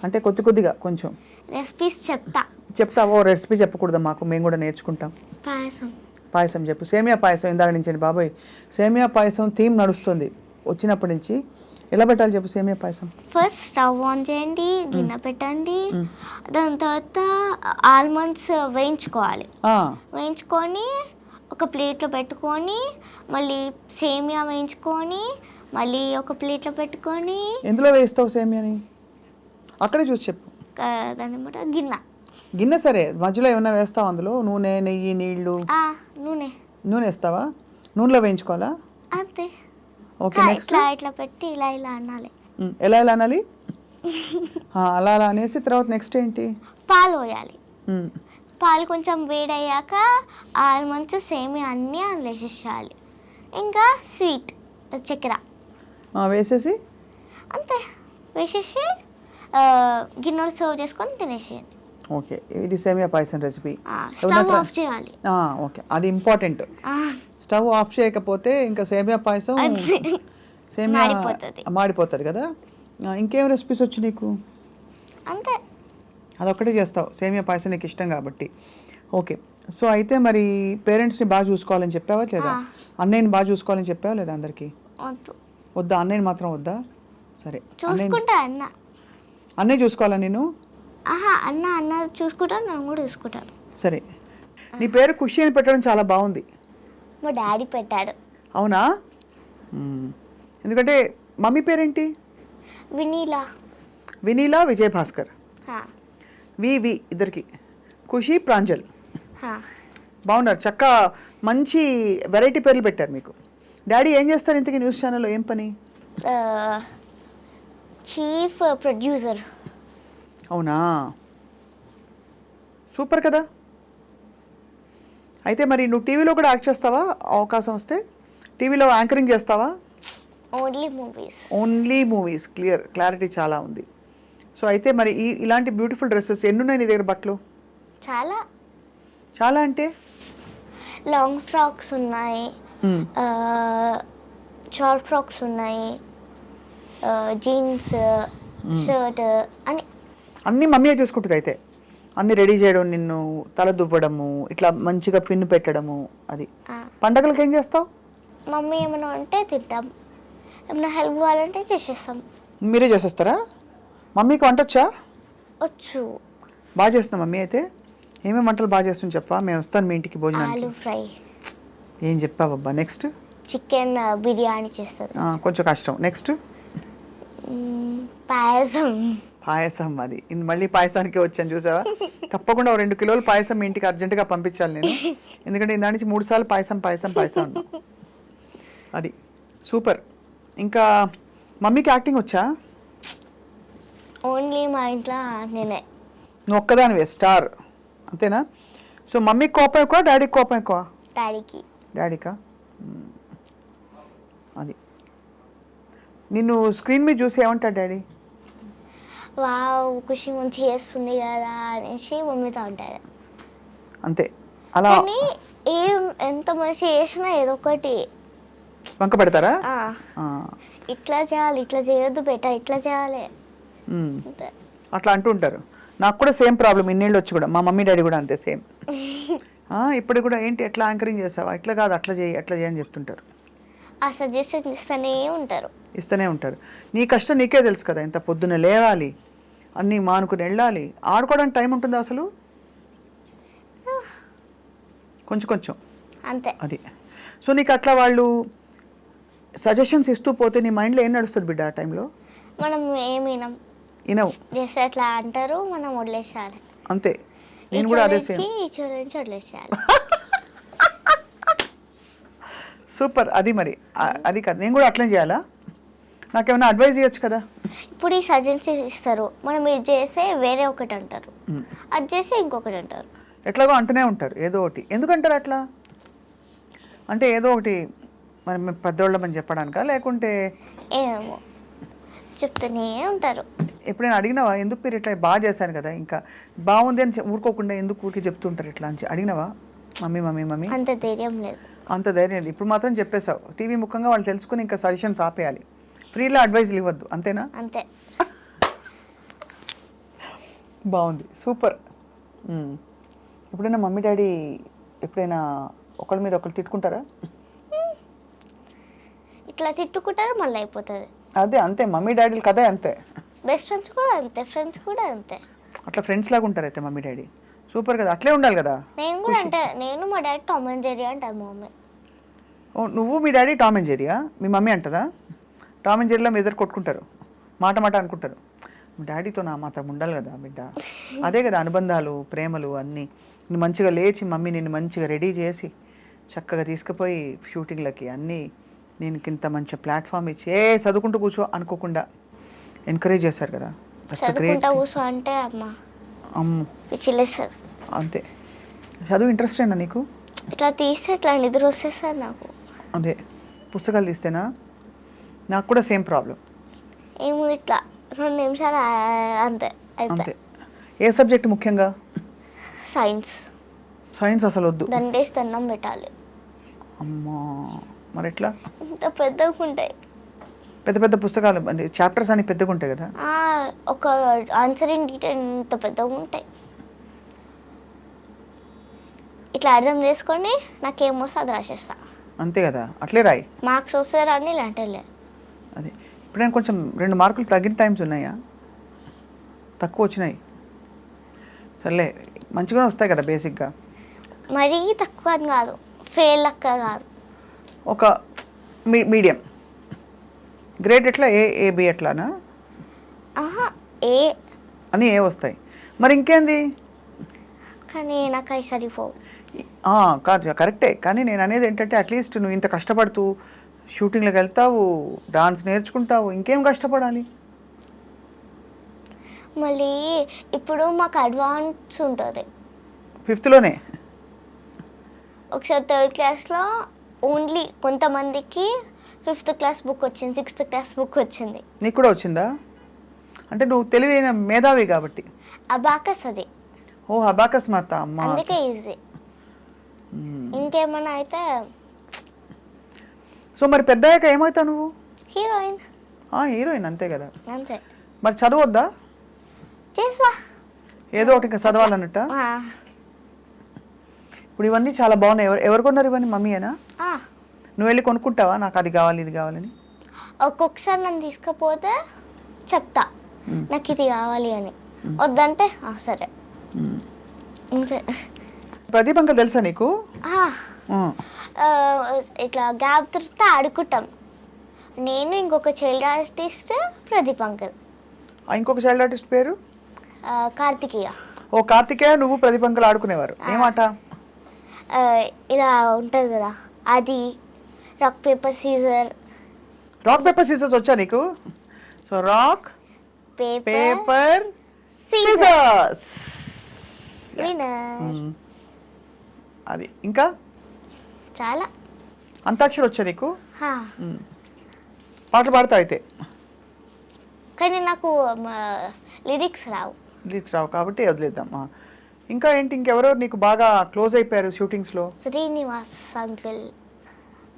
అంటే కొద్దిగా కొంచెం రెసిపీస్ చెప్తావో? రెసిపీ చెప్పకూడదు మాకు, మేము కూడా నేర్చుకుంటాం. పాయసం చెప్పు. సేమియా పాయసం ఇందాక నుంచి బాబోయ్, సేమియా పాయసం థీమ్ నడుస్తుంది వచ్చినప్పటి నుంచి. ఎలా పెట్టాలి చెప్పు సేమియా పాయసం? ఫస్ట్ స్టవ్ ఆన్ చేయండి, గిన్నె పెట్టండి. దాని తర్వాత ఆల్మండ్స్ వేయించుకోవాలి. వేయించుకొని ఒక ప్లేట్లో పెట్టుకొని, మళ్ళీ సేమియా వేయించుకొని, మళ్ళీ ఒక ప్లేట్లో పెట్టుకొని. ఎందులో వేస్తావు సేమియాని? అక్కడే చూసి చెప్పు. దాని గిన్నె సరే, మధ్యలో ఏమన్నా వేస్తావు అందులో? నూనె, నెయ్యి, నీళ్లు? నూనె వేస్తావా? నూనెలో వేయించుకోవాలా? అంతే. ఓకే, నెక్స్ట్ ఇట్లా పెట్టి ఇలా అనాలి. ఎలా అనాలి? అలా అనేసి తర్వాత నెక్స్ట్ ఏంటి? పాలు పోయాలి. పాలు కొంచెం వేడయ్యాక ఆల్మండ్స్ సేమియా అన్నీ అందులో వేసేసేయాలి. ఇంకా స్వీట్ చక్కెర వేసేసి అంతే వేసేసి గిన్నెలు సర్వ్ చేసుకొని తినేసేయండి. ఓకే, ఇది సేమియా పాయసం రెసిపీ. స్టవ్ ఆఫ్ చేయాలి. ఓకే, అది ఇంపార్టెంట్. స్టవ్ ఆఫ్ చేయకపోతే ఇంకా సేమియా పాయసం మాడిపోతుంది కదా. ఇంకేం రెసిపీస్ వచ్చు నీకు? అంతే, అదొక్కటే చేస్తావు. సేమియా పాయసం నీకు ఇష్టం కాబట్టి. ఓకే, సో అయితే మరి పేరెంట్స్ని బాగా చూసుకోవాలని చెప్పావా లేదా? అన్నయ్యని బాగా చూసుకోవాలని చెప్పావా లేదా? అందరికీ వద్దా? అన్నయ్యని మాత్రం వద్దా? సరే, అన్నయ్య చూసుకోవాలా నేను? అన్న చూసుకుంటాను, నేను కూడా చూసుకుంటాను. సరే, నీ పేరు ఖుషి అని పెట్టడం చాలా బాగుంది. మా డాడీ పెట్టాడు. అవునా? ఎందుకంటే మమ్మీ పేరేంటి? వినీలా విజయ్ భాస్కర్. వి ఇద్దరికి ఖుషి, ప్రాంజల్. బాగున్నారు, చక్కగా మంచి వెరైటీ పేర్లు పెట్టారు మీకు. డాడీ ఏం చేస్తారు ఇంతకీ న్యూస్ ఛానల్లో? ఏం పని? Chief producer. అవునా, సూపర్ కదా. అయితే మరి నువ్వు టీవీలో కూడా యాక్ట్ చేస్తావా అవకాశం వస్తే? టీవీలో యాంకరింగ్ చేస్తావా? Only movies. క్లారిటీ చాలా ఉంది. సో అయితే మరి ఇలాంటి బ్యూటిఫుల్ డ్రెస్సెస్ ఎన్ని ఉన్నాయి నీ దగ్గర బట్టలు? చాలా అంటే లాంగ్ ఫ్రాక్స్ ఉన్నాయి, షార్ట్ ఫ్రాక్స్ ఉన్నాయి, జీన్స్, షర్ట్ అన్నీ మమ్మీయే చూసుకుంటుంది. అయితే అన్ని రెడీ చేయడం, నిన్ను తల దువ్వడము, ఇట్లా మంచిగా పిన్ను పెట్టడము. అది పండగలకి ఏం చేస్తావు? మమ్మీ ఏమైనా అంటే తింటాం, ఏమైనా హెల్ప్ కావాలంటే చేసేస్తాం. మీరే చేసేస్తారా? మమ్మీకి వంట వచ్చా? వచ్చు. బాగా చేస్తున్నా మమ్మీ అయితే. ఏమేమి వంటలు బాగా చేస్తుంది చెప్పా, మేము వస్తాను మీ ఇంటికి భోజనానికి. ఆలు ఫ్రై, ఏం చెప్పావబ్బా? నెక్స్ట్ చికెన్ బిర్యానీ చేస్తుంది. కొంచెం కష్టం. నెక్స్ట్ పాయసం. పాయసం. అది మళ్ళీ పాయసానికి వచ్చాను చూసావా? తప్పకుండా 2 కిలోలు పాయసం మీ ఇంటికి అర్జెంటుగా పంపించాలి నేను, ఎందుకంటే దాని నుంచి 3 సార్లు పాయసం పాయసం పాయసం అన్నా. అది సూపర్. ఇంకా మమ్మీకి యాక్టింగ్ వచ్చా? ఓన్లీ మా ఇంట్లో నేనే. నువ్వు ఒక్కదానివే స్టార్, అంతేనా? సో మమ్మీకి కోపం ఎక్కువ, డాడీకి కోపం ఎక్కువ? డాడీకి. డాడీకా? అది నిన్ను స్క్రీన్ మీద చూసి ఏమంటాడు డాడీ? వావ్ ఖుషి మంచి చేస్తుంది కదా అనేసి మమ్మీతో అంటారు. అంతే. అలా కానీ ఎంత మంచి చేసినా ఏదో ఒకటి వంక పెడతారా? ఇట్లా చేయాలి, ఇట్లా చేయొద్దు బేట, ఇట్లా చేయాలి అంతే. అట్లా అంటూ ఉంటారు. నాకు కూడా సేమ్ ప్రాబ్లం, ఇన్నేళ్ళు వచ్చి కూడా మా మమ్మీ డాడీ కూడా అంతే సేమ్. ఇప్పుడు కూడా ఏంటి ఎట్లా యాంకరింగ్ చేస్తావా, ఇట్లా కాదు అట్లా చేయి అట్లా చేయి అని చెప్తుంటారు. ఆ సజెషన్ ఇస్తూనే ఉంటారు. నీ కష్టం నీకే తెలుసు కదా, ఇంత పొద్దున లేవాలి, అన్నీ మానుకుని వెళ్ళాలి, ఆడుకోవడానికి టైం ఉంటుందా అసలు? కొంచెం అంతే. అది. సో నీకు అట్లా వాళ్ళు సజెషన్స్ ఇస్తూ పోతే నీ మైండ్లో ఏం నడుస్తుంది బిడ్డ ఆ టైంలో? మనం ఏమి వినవు, జస్ట్ అట్లా అంటారు, మనం వదిలేసేయాలి అంతే. నేను కూడా అదే సేమ్. వదిలేసేయాలి. సూపర్. అది మరి అది కాదు, నేను కూడా అట్లనే చేయాలా? నాకేమైనా అడ్వైజ్ ఇవ్వచ్చు కదా? ఇప్పుడు ఈ సజెషన్స్ ఇస్తారు, మనం ఇది చేస్తే వేరే ఒకటి అంటారు, అది చేస్తే ఇంకొకటి అంటారు. ఎట్లాగో అంటూనే ఉంటారు ఏదో ఒకటి. ఎందుకంటారు అట్లా? అంటే ఏదో ఒకటి మరి మేము పెద్దోళ్ళమని చెప్పడానికా, లేకుంటే ఏమో చెప్తూనే ఉంటారు. ఎప్పుడైనా అడిగినావా, ఎందుకు మీరు ఇట్లా బాగా చేశాను కదా ఇంకా బాగుంది అని ఊరుకోకుండా ఎందుకు ఊరికి చెప్తుంటారు ఇట్లా అని అడిగినావా? మమ్మీ మమ్మీ మమ్మీ అంత ధైర్యం లేదు. అంత ధైర్యం లేదు. ఇప్పుడు మాత్రం చెప్పేశావు, టీవీ ముఖంగా వాళ్ళు తెలుసుకుని ఇంకా సజెషన్స్ ఆపేయాలి, ఫ్రీలో అడ్వైజ్లు ఇవ్వద్దు, అంతేనా? అంతే. బాగుంది, సూపర్. ఎప్పుడైనా మమ్మీ డాడీ ఎప్పుడైనా ఒకళ్ళ మీద ఒకళ్ళు తిట్టుకుంటారా? ఇట్లా తిట్టుకుంటారు మళ్ళీ అయిపోతుంది. అదే అంతే, మమ్మీ డాడీలు కదే అంతే. బెస్ట్ ఫ్రెండ్స్ కూడా అంతే, ఫ్రెండ్స్ కూడా అంతే. అట్లా ఫ్రెండ్స్ లాగా ఉంటారు అయితే మమ్మీ డాడీ. సూపర్ కదా, అట్లే ఉండాలి కదా. నేను కూడా అంటే నేను మా డాడీ టామ్ అండ్ జెర్రీ అంటారు మా మమ్మీ. ఓ నువ్వు మీ డాడీ టామ్ అండ్ జెర్రీయా? మీ మమ్మీ అంటదా? టామ్ అండ్ జెర్రీలో మీ ఇద్దరు కొట్టుకుంటారు, మాట అనుకుంటారు. డాడీతో నా మాత్రం ఉండాలి కదా బిడ్డ, అదే కదా అనుబంధాలు, ప్రేమలు అన్నీ. నువ్వు మంచిగా లేచి మమ్మీ నిన్ను మంచిగా రెడీ చేసి చక్కగా తీసుకుపోయి షూటింగ్లకి అన్నీ నేను ఇంత మంచి ప్లాట్ఫామ్ ఇచ్చి చదువుకుంటూ కూర్చో అనుకోకుండా ఎంకరేజ్ చేశారు కదా. చదువుకుంటా కూర్చో అంటే అమ్మ పిచ్చిలేస్తారు. అంతే. చదువు ఇంట్రెస్ట్ అయినా నీకు? ఇట్లా తీస్తే ఇట్లా నిద్ర వస్తేస్తారు నాకు. అదే పుస్తకాలు తీస్తేనా? నాకు కూడా సేమ్ ప్రాబ్లం. ఏమో ఇట్లా 2 నిమిషాలు అంతే అంతే. ఏ సబ్జెక్ట్ ముఖ్యంగా? సైన్స్. సైన్స్ అసలు వద్దు, దండేసి దండం పెట్టాలి. అమ్మా మరి ఎట్లా? ఇంత పెద్దగా ఉంటాయి, పెద్ద పుస్తకాలు అంటే చాప్టర్స్ అని పెద్దగా ఉంటాయి కదా. ఒక ఆన్సర్ ఇన్ డీటెయిల్ ఇంత పెద్దగా ఉంటాయి. ఇట్లా అర్థం చేసుకొని నాకేమొస్తే అది రాసేస్తా. అంతే కదా, అట్లే రాయి. మార్క్స్ వస్తే రాని ఇలాంటి అదే. ఇప్పుడు నేను కొంచెం 2 మార్కులు తగ్గిన టైమ్స్ ఉన్నాయా? తక్కువ వచ్చినాయి. సర్లే మంచిగానే వస్తాయి కదా బేసిక్గా. మరీ తక్కువ అని కాదు, ఫెయిల్ లెక్క కాదు, ఒక మీడియం. గ్రేడ్ ఎట్లా? A B ఎట్లానా? ఏ అని ఏ వస్తాయి. మరి ఇంకేంది? కానీ నాకు అవి సరిపోవు. కాదు కరెక్టే, కానీ నేను అనేది ఏంటంటే అట్లీస్ట్ నువ్వు ఇంత కష్టపడుతూ షూటింగ్లకు వెళ్తావు, డాన్స్ నేర్చుకుంటావు, ఇంకేం కష్టపడాలి? మళ్ళీ ఇప్పుడు మాకు అడ్వాన్స్ ఉంటుంది 5th ఒకసారి 3rd క్లాస్లో ఓన్లీ కొంతమందికి 5th క్లాస్ బుక్ వచ్చింది, 6th క్లాస్ బుక్ వచ్చింది. నీకు కూడా వచ్చిందా? అంటే నువ్వు తెలివైన మేధావి కాబట్టి. అబాకస్ అది. ఓ అబాకస్ మాత అమ్మ, అందుకే ఈజీ. ఇంకేమన్నా అయితే సో మరి పెద్దయ్యాక ఏమవుతావు నువ్వు? హీరోయిన్. హీరోయిన్ అంతే కదా. అంతే. మరి చదవద్దా? చేసా ఏదో ఒకటి ఇంకా చదవాలన్నట్ట. ఇప్పుడు ఇవన్నీ చాలా బాగున్నాయి. ఎవరు కొన్నారు ఇవన్నీ? మమ్మీయేనా? నువ్వు వెళ్ళి కొనుక్కుంటావా నాకు అది కావాలి ఇది కావాలని? ఒక్కొక్కసారి నన్ను తీసుకుపోతే చెప్తా నాకు ఇది కావాలి అని, వద్దంటే సరే అంతే. ప్రదీప్ అంకుల్ తెలుసా నీకు? ఇట్లా గ్యాప్ దొరికితే ఆడుకుంటాం, నేను ఇంకొక చైల్డ్ ఆర్టిస్ట్ ప్రదీప్ అంకుల్. ఇంకొక చైల్డ్ ఆర్టిస్ట్ పేరు కార్తికేయ. ఓ కార్తికేయ, నువ్వు ప్రదీప్ అంకుల్ ఆడుకునేవారు ఏమాట? ఇలా ఉంటుంది కదా అది, rock paper scissor. Rock paper scissors వచ్చా నీకు? సో రాక్ పేపర్ సీజర్స్ అది. ఇంకా చాలా. అంతాక్షరి వచ్చా నీకు? పాటలు పాడతావు అయితే? కానీ నాకు లిరిక్స్ రావు. లిరిక్స్ రావు కాబట్టి వదిలేద్దాం. ఇంకా ఏంటి, ఇంకెవరెవరు నీకు బాగా క్లోజ్ అయిపోయారు షూటింగ్స్లో? శ్రీనివాస్ అంకుల్.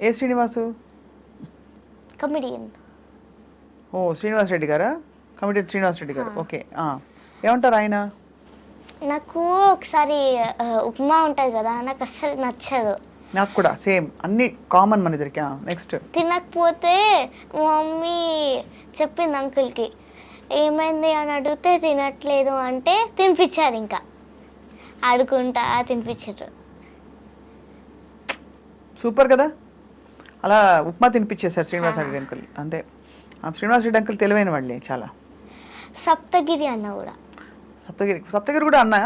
ఏ శ్రీనివాసు? కమెడియన్. ఓ శ్రీనివాస్ రెడ్డి గారా? కమిటీ శ్రీనివాస్ రెడ్డి గారు. ఓకే, ఏమంటారు ఆయన? నాకు ఒకసారి ఉప్మా ఉంటుంది కదా, నాకు అస్సలు నచ్చదు. నాకు కూడా సేమ్, అన్ని కామన్ మన ఇద్దరికి. నెక్స్ట్ తినకపోతే మమ్మీ చెప్పింది అంకుల్కి, ఏమైంది అని అడిగితే తినట్లేదు అంటే తినిపించారు, ఇంకా ఆడుకుంటా తినిపించారు. సూపర్ కదా, అలా ఉప్మా తినిపించేశారు శ్రీనివాస్ రెడ్డి అంకుల్. అంతే, శ్రీనివాస్ రెడ్డి అంకుల్ తెలివైన వాళ్ళే చాలా. సప్తగిరి అన్న కూడా. సప్తగిరి కూడా అన్నా?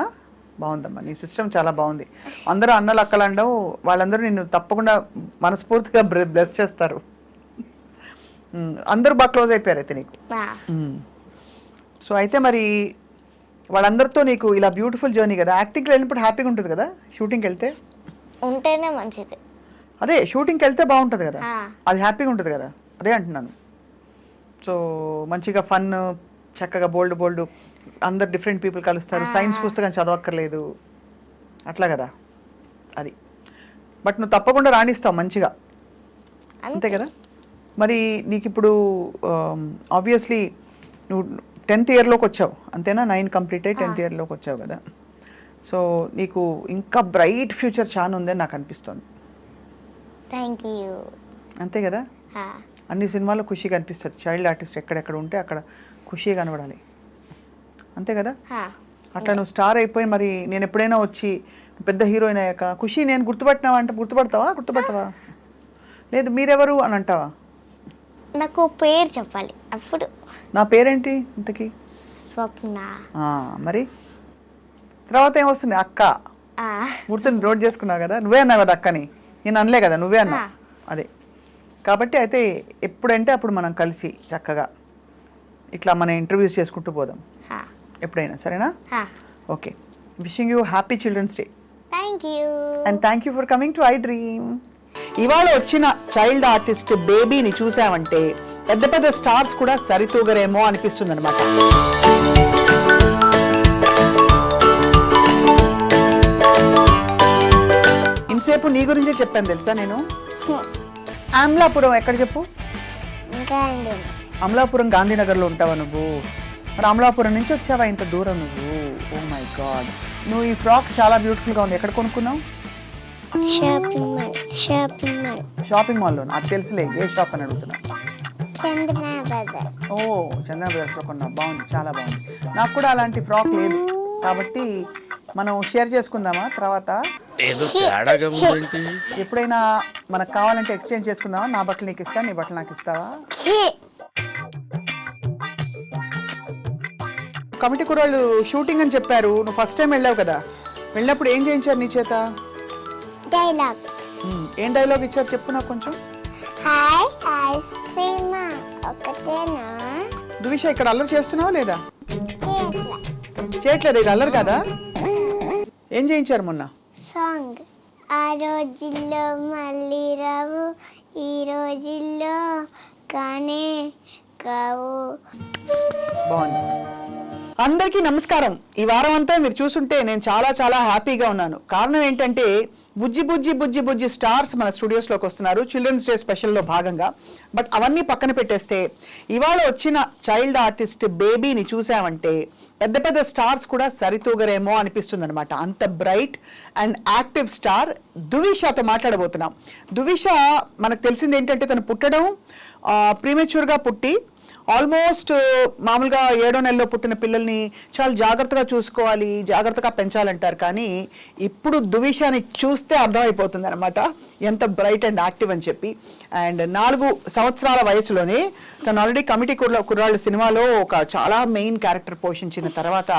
బాగుందమ్మా, నీ సిస్టమ్ చాలా బాగుంది. అందరూ అన్నలు అక్కలు అనడం, వాళ్ళందరూ నిన్ను తప్పకుండా మనస్ఫూర్తిగా బ్లెస్ చేస్తారు. అందరూ బాగా క్లోజ్ అయిపోయారు అయితే నీకు. సో అయితే మరి వాళ్ళందరితో నీకు ఇలా బ్యూటిఫుల్ జర్నీ కదా. యాక్టింగ్కి వెళ్ళినప్పుడు హ్యాపీగా ఉంటుంది కదా, షూటింగ్కి వెళ్తే ఉంటేనే మంచిది. అదే షూటింగ్కి వెళ్తే బాగుంటుంది కదా, అది హ్యాపీగా ఉంటుంది కదా, అదే అంటున్నాను. సో మంచిగా ఫన్, చక్కగా బోల్డ్ అందరు డిఫరెంట్ పీపుల్ కలుస్తారు, సైన్స్ పుస్తకం చదవక్కర్లేదు, అట్లా కదా అది. బట్ నువ్వు తప్పకుండా రాణిస్తావు మంచిగా, అంతే కదా. మరి నీకు ఇప్పుడు ఆబ్వియస్లీ నువ్వు 10th ఇయర్లోకి వచ్చావు అంతేనా? 9 కంప్లీట్ అయ్యి 10th ఇయర్లోకి వచ్చావు కదా. సో నీకు ఇంకా బ్రైట్ ఫ్యూచర్ చాలా ఉందని నాకు అనిపిస్తుంది. Thank you. అంతే కదా, అన్ని సినిమాల్లో ఖుషి కనిపిస్తుంది. చైల్డ్ ఆర్టిస్ట్ ఎక్కడెక్కడ ఉంటే అక్కడ ఖుషి కనబడాలి, అంతే కదా. అట్లా నువ్వు స్టార్ అయిపోయి మరి నేను ఎప్పుడైనా వచ్చి పెద్ద హీరోయిన్ అయ్యాక ఖుషి నేను గుర్తుపట్టినావా అంటే గుర్తుపడతావా? లేదు మీరెవరు అని అంటావా? నాకు పేరు చెప్పాలి అప్పుడు. నా పేరేంటి ఇంతకీ? స్వప్న. మరి తర్వాత ఏమొస్తుంది? అక్క. గుర్తుని నోట్ చేసుకున్నావు కదా, నువ్వే అన్నావు కదా అక్కని, నేను అనలే కదా, నువ్వే అన్నా. అదే కాబట్టి అయితే ఎప్పుడంటే అప్పుడు మనం కలిసి చక్కగా ఇట్లా మన ఇంటర్వ్యూస్ చేసుకుంటూ పోదాం ఎప్పుడైనా, సరేనా? Okay, wishing you happy children's day. Thank you. And thank you for coming to I dream. ఇవాళ వచ్చిన చైల్డ్ ఆర్టిస్ట్ బేబీని చూసామంటే పెద్ద పెద్ద స్టార్స్ కూడా సరితూగరేమో అనిపిస్తుంది అనమాట. ఇంతసేపు నీ గురించే చెప్పాను తెలుసా నేను. అమలాపురం ఎక్కడ చెప్పు? అమలాపురం గాంధీనగర్లో ఉంటావా నువ్వు? మరి అమలాపురం నుంచి వచ్చావా ఇంత దూరం నువ్వు? ఓ మై గాడ్, నువ్వు ఈ ఫ్రాక్ చాలా బ్యూటిఫుల్గా ఉంది. ఎక్కడ కొనుక్కున్నావు? షాపింగ్ మాల్లో. అది తెలుసులే, ఏ షాప్ అని అడుగుతున్నా. ఓ చందన బ్రదర్స్లో కొన్నా, బాగుంది, చాలా బాగుంది. నాకు కూడా అలాంటి ఫ్రాక్ లేదు కాబట్టి మనం షేర్ చేసుకుందామా తర్వాత? ఎప్పుడైనా మనకు కావాలంటే ఎక్స్చేంజ్ చేసుకుందామా? నా బట్టలు నీకు ఇస్తా, నీ బట్టలు నాకు ఇస్తావా? కమిటీ కుర్రాళ్ళు షూటింగ్ అని చెప్పారు, నువ్వు ఫస్ట్ టైం వెళ్ళావు కదా, వెళ్ళినప్పుడు ఏం చేయించారు నీ చేత? డైలాగ్స్. ఏం డైలాగ్ ఇచ్చారు చెప్పు నాకు కొంచెం. హాయ్ ఐస్ క్రీమ్ ఒకటేనా? దువిష ఇక్కడ అల్లరి చేస్తున్నావా లేదా? చేయట్లేదు, ఇది అల్లరి కదా. ఏం చేయించారు మొన్న? సాంగ్. ఆ రోజుల్లో మళ్ళీ రావు, ఈ రోజుల్లో కానే కావు. బాగుంది. అందరికీ నమస్కారం. ఈ వారం అంతా మీరు చూసుంటే నేను చాలా చాలా హ్యాపీగా ఉన్నాను. కారణం ఏంటంటే బుజ్జి స్టార్స్ మన స్టూడియోస్లోకి వస్తున్నారు చిల్డ్రన్స్ డే స్పెషల్లో భాగంగా. బట్ అవన్నీ పక్కన పెట్టేస్తే ఇవాళ వచ్చిన చైల్డ్ ఆర్టిస్ట్ బేబీని చూసామంటే పెద్ద పెద్ద స్టార్స్ కూడా సరితూగరేమో అనిపిస్తుంది అనమాట. అంత బ్రైట్ అండ్ యాక్టివ్ స్టార్ ధువిషాతో మాట్లాడబోతున్నాం. ధువిష మనకు తెలిసింది ఏంటంటే తను పుట్టడం ప్రీమెచ్యూర్గా పుట్టి ఆల్మోస్ట్ మామూలుగా 7వ నెలలో పుట్టిన పిల్లల్ని చాలా జాగ్రత్తగా చూసుకోవాలి, జాగ్రత్తగా పెంచాలంటారు. కానీ ఇప్పుడు ధువిషాని చూస్తే అర్థమైపోతుంది అనమాట ఎంత బ్రైట్ అండ్ యాక్టివ్ అని చెప్పి. అండ్ 4 సంవత్సరాల వయసులోనే తను ఆల్రెడీ కమిటీ కుర్రాళ్ళు సినిమాలో ఒక చాలా మెయిన్ క్యారెక్టర్ పోషించిన తర్వాత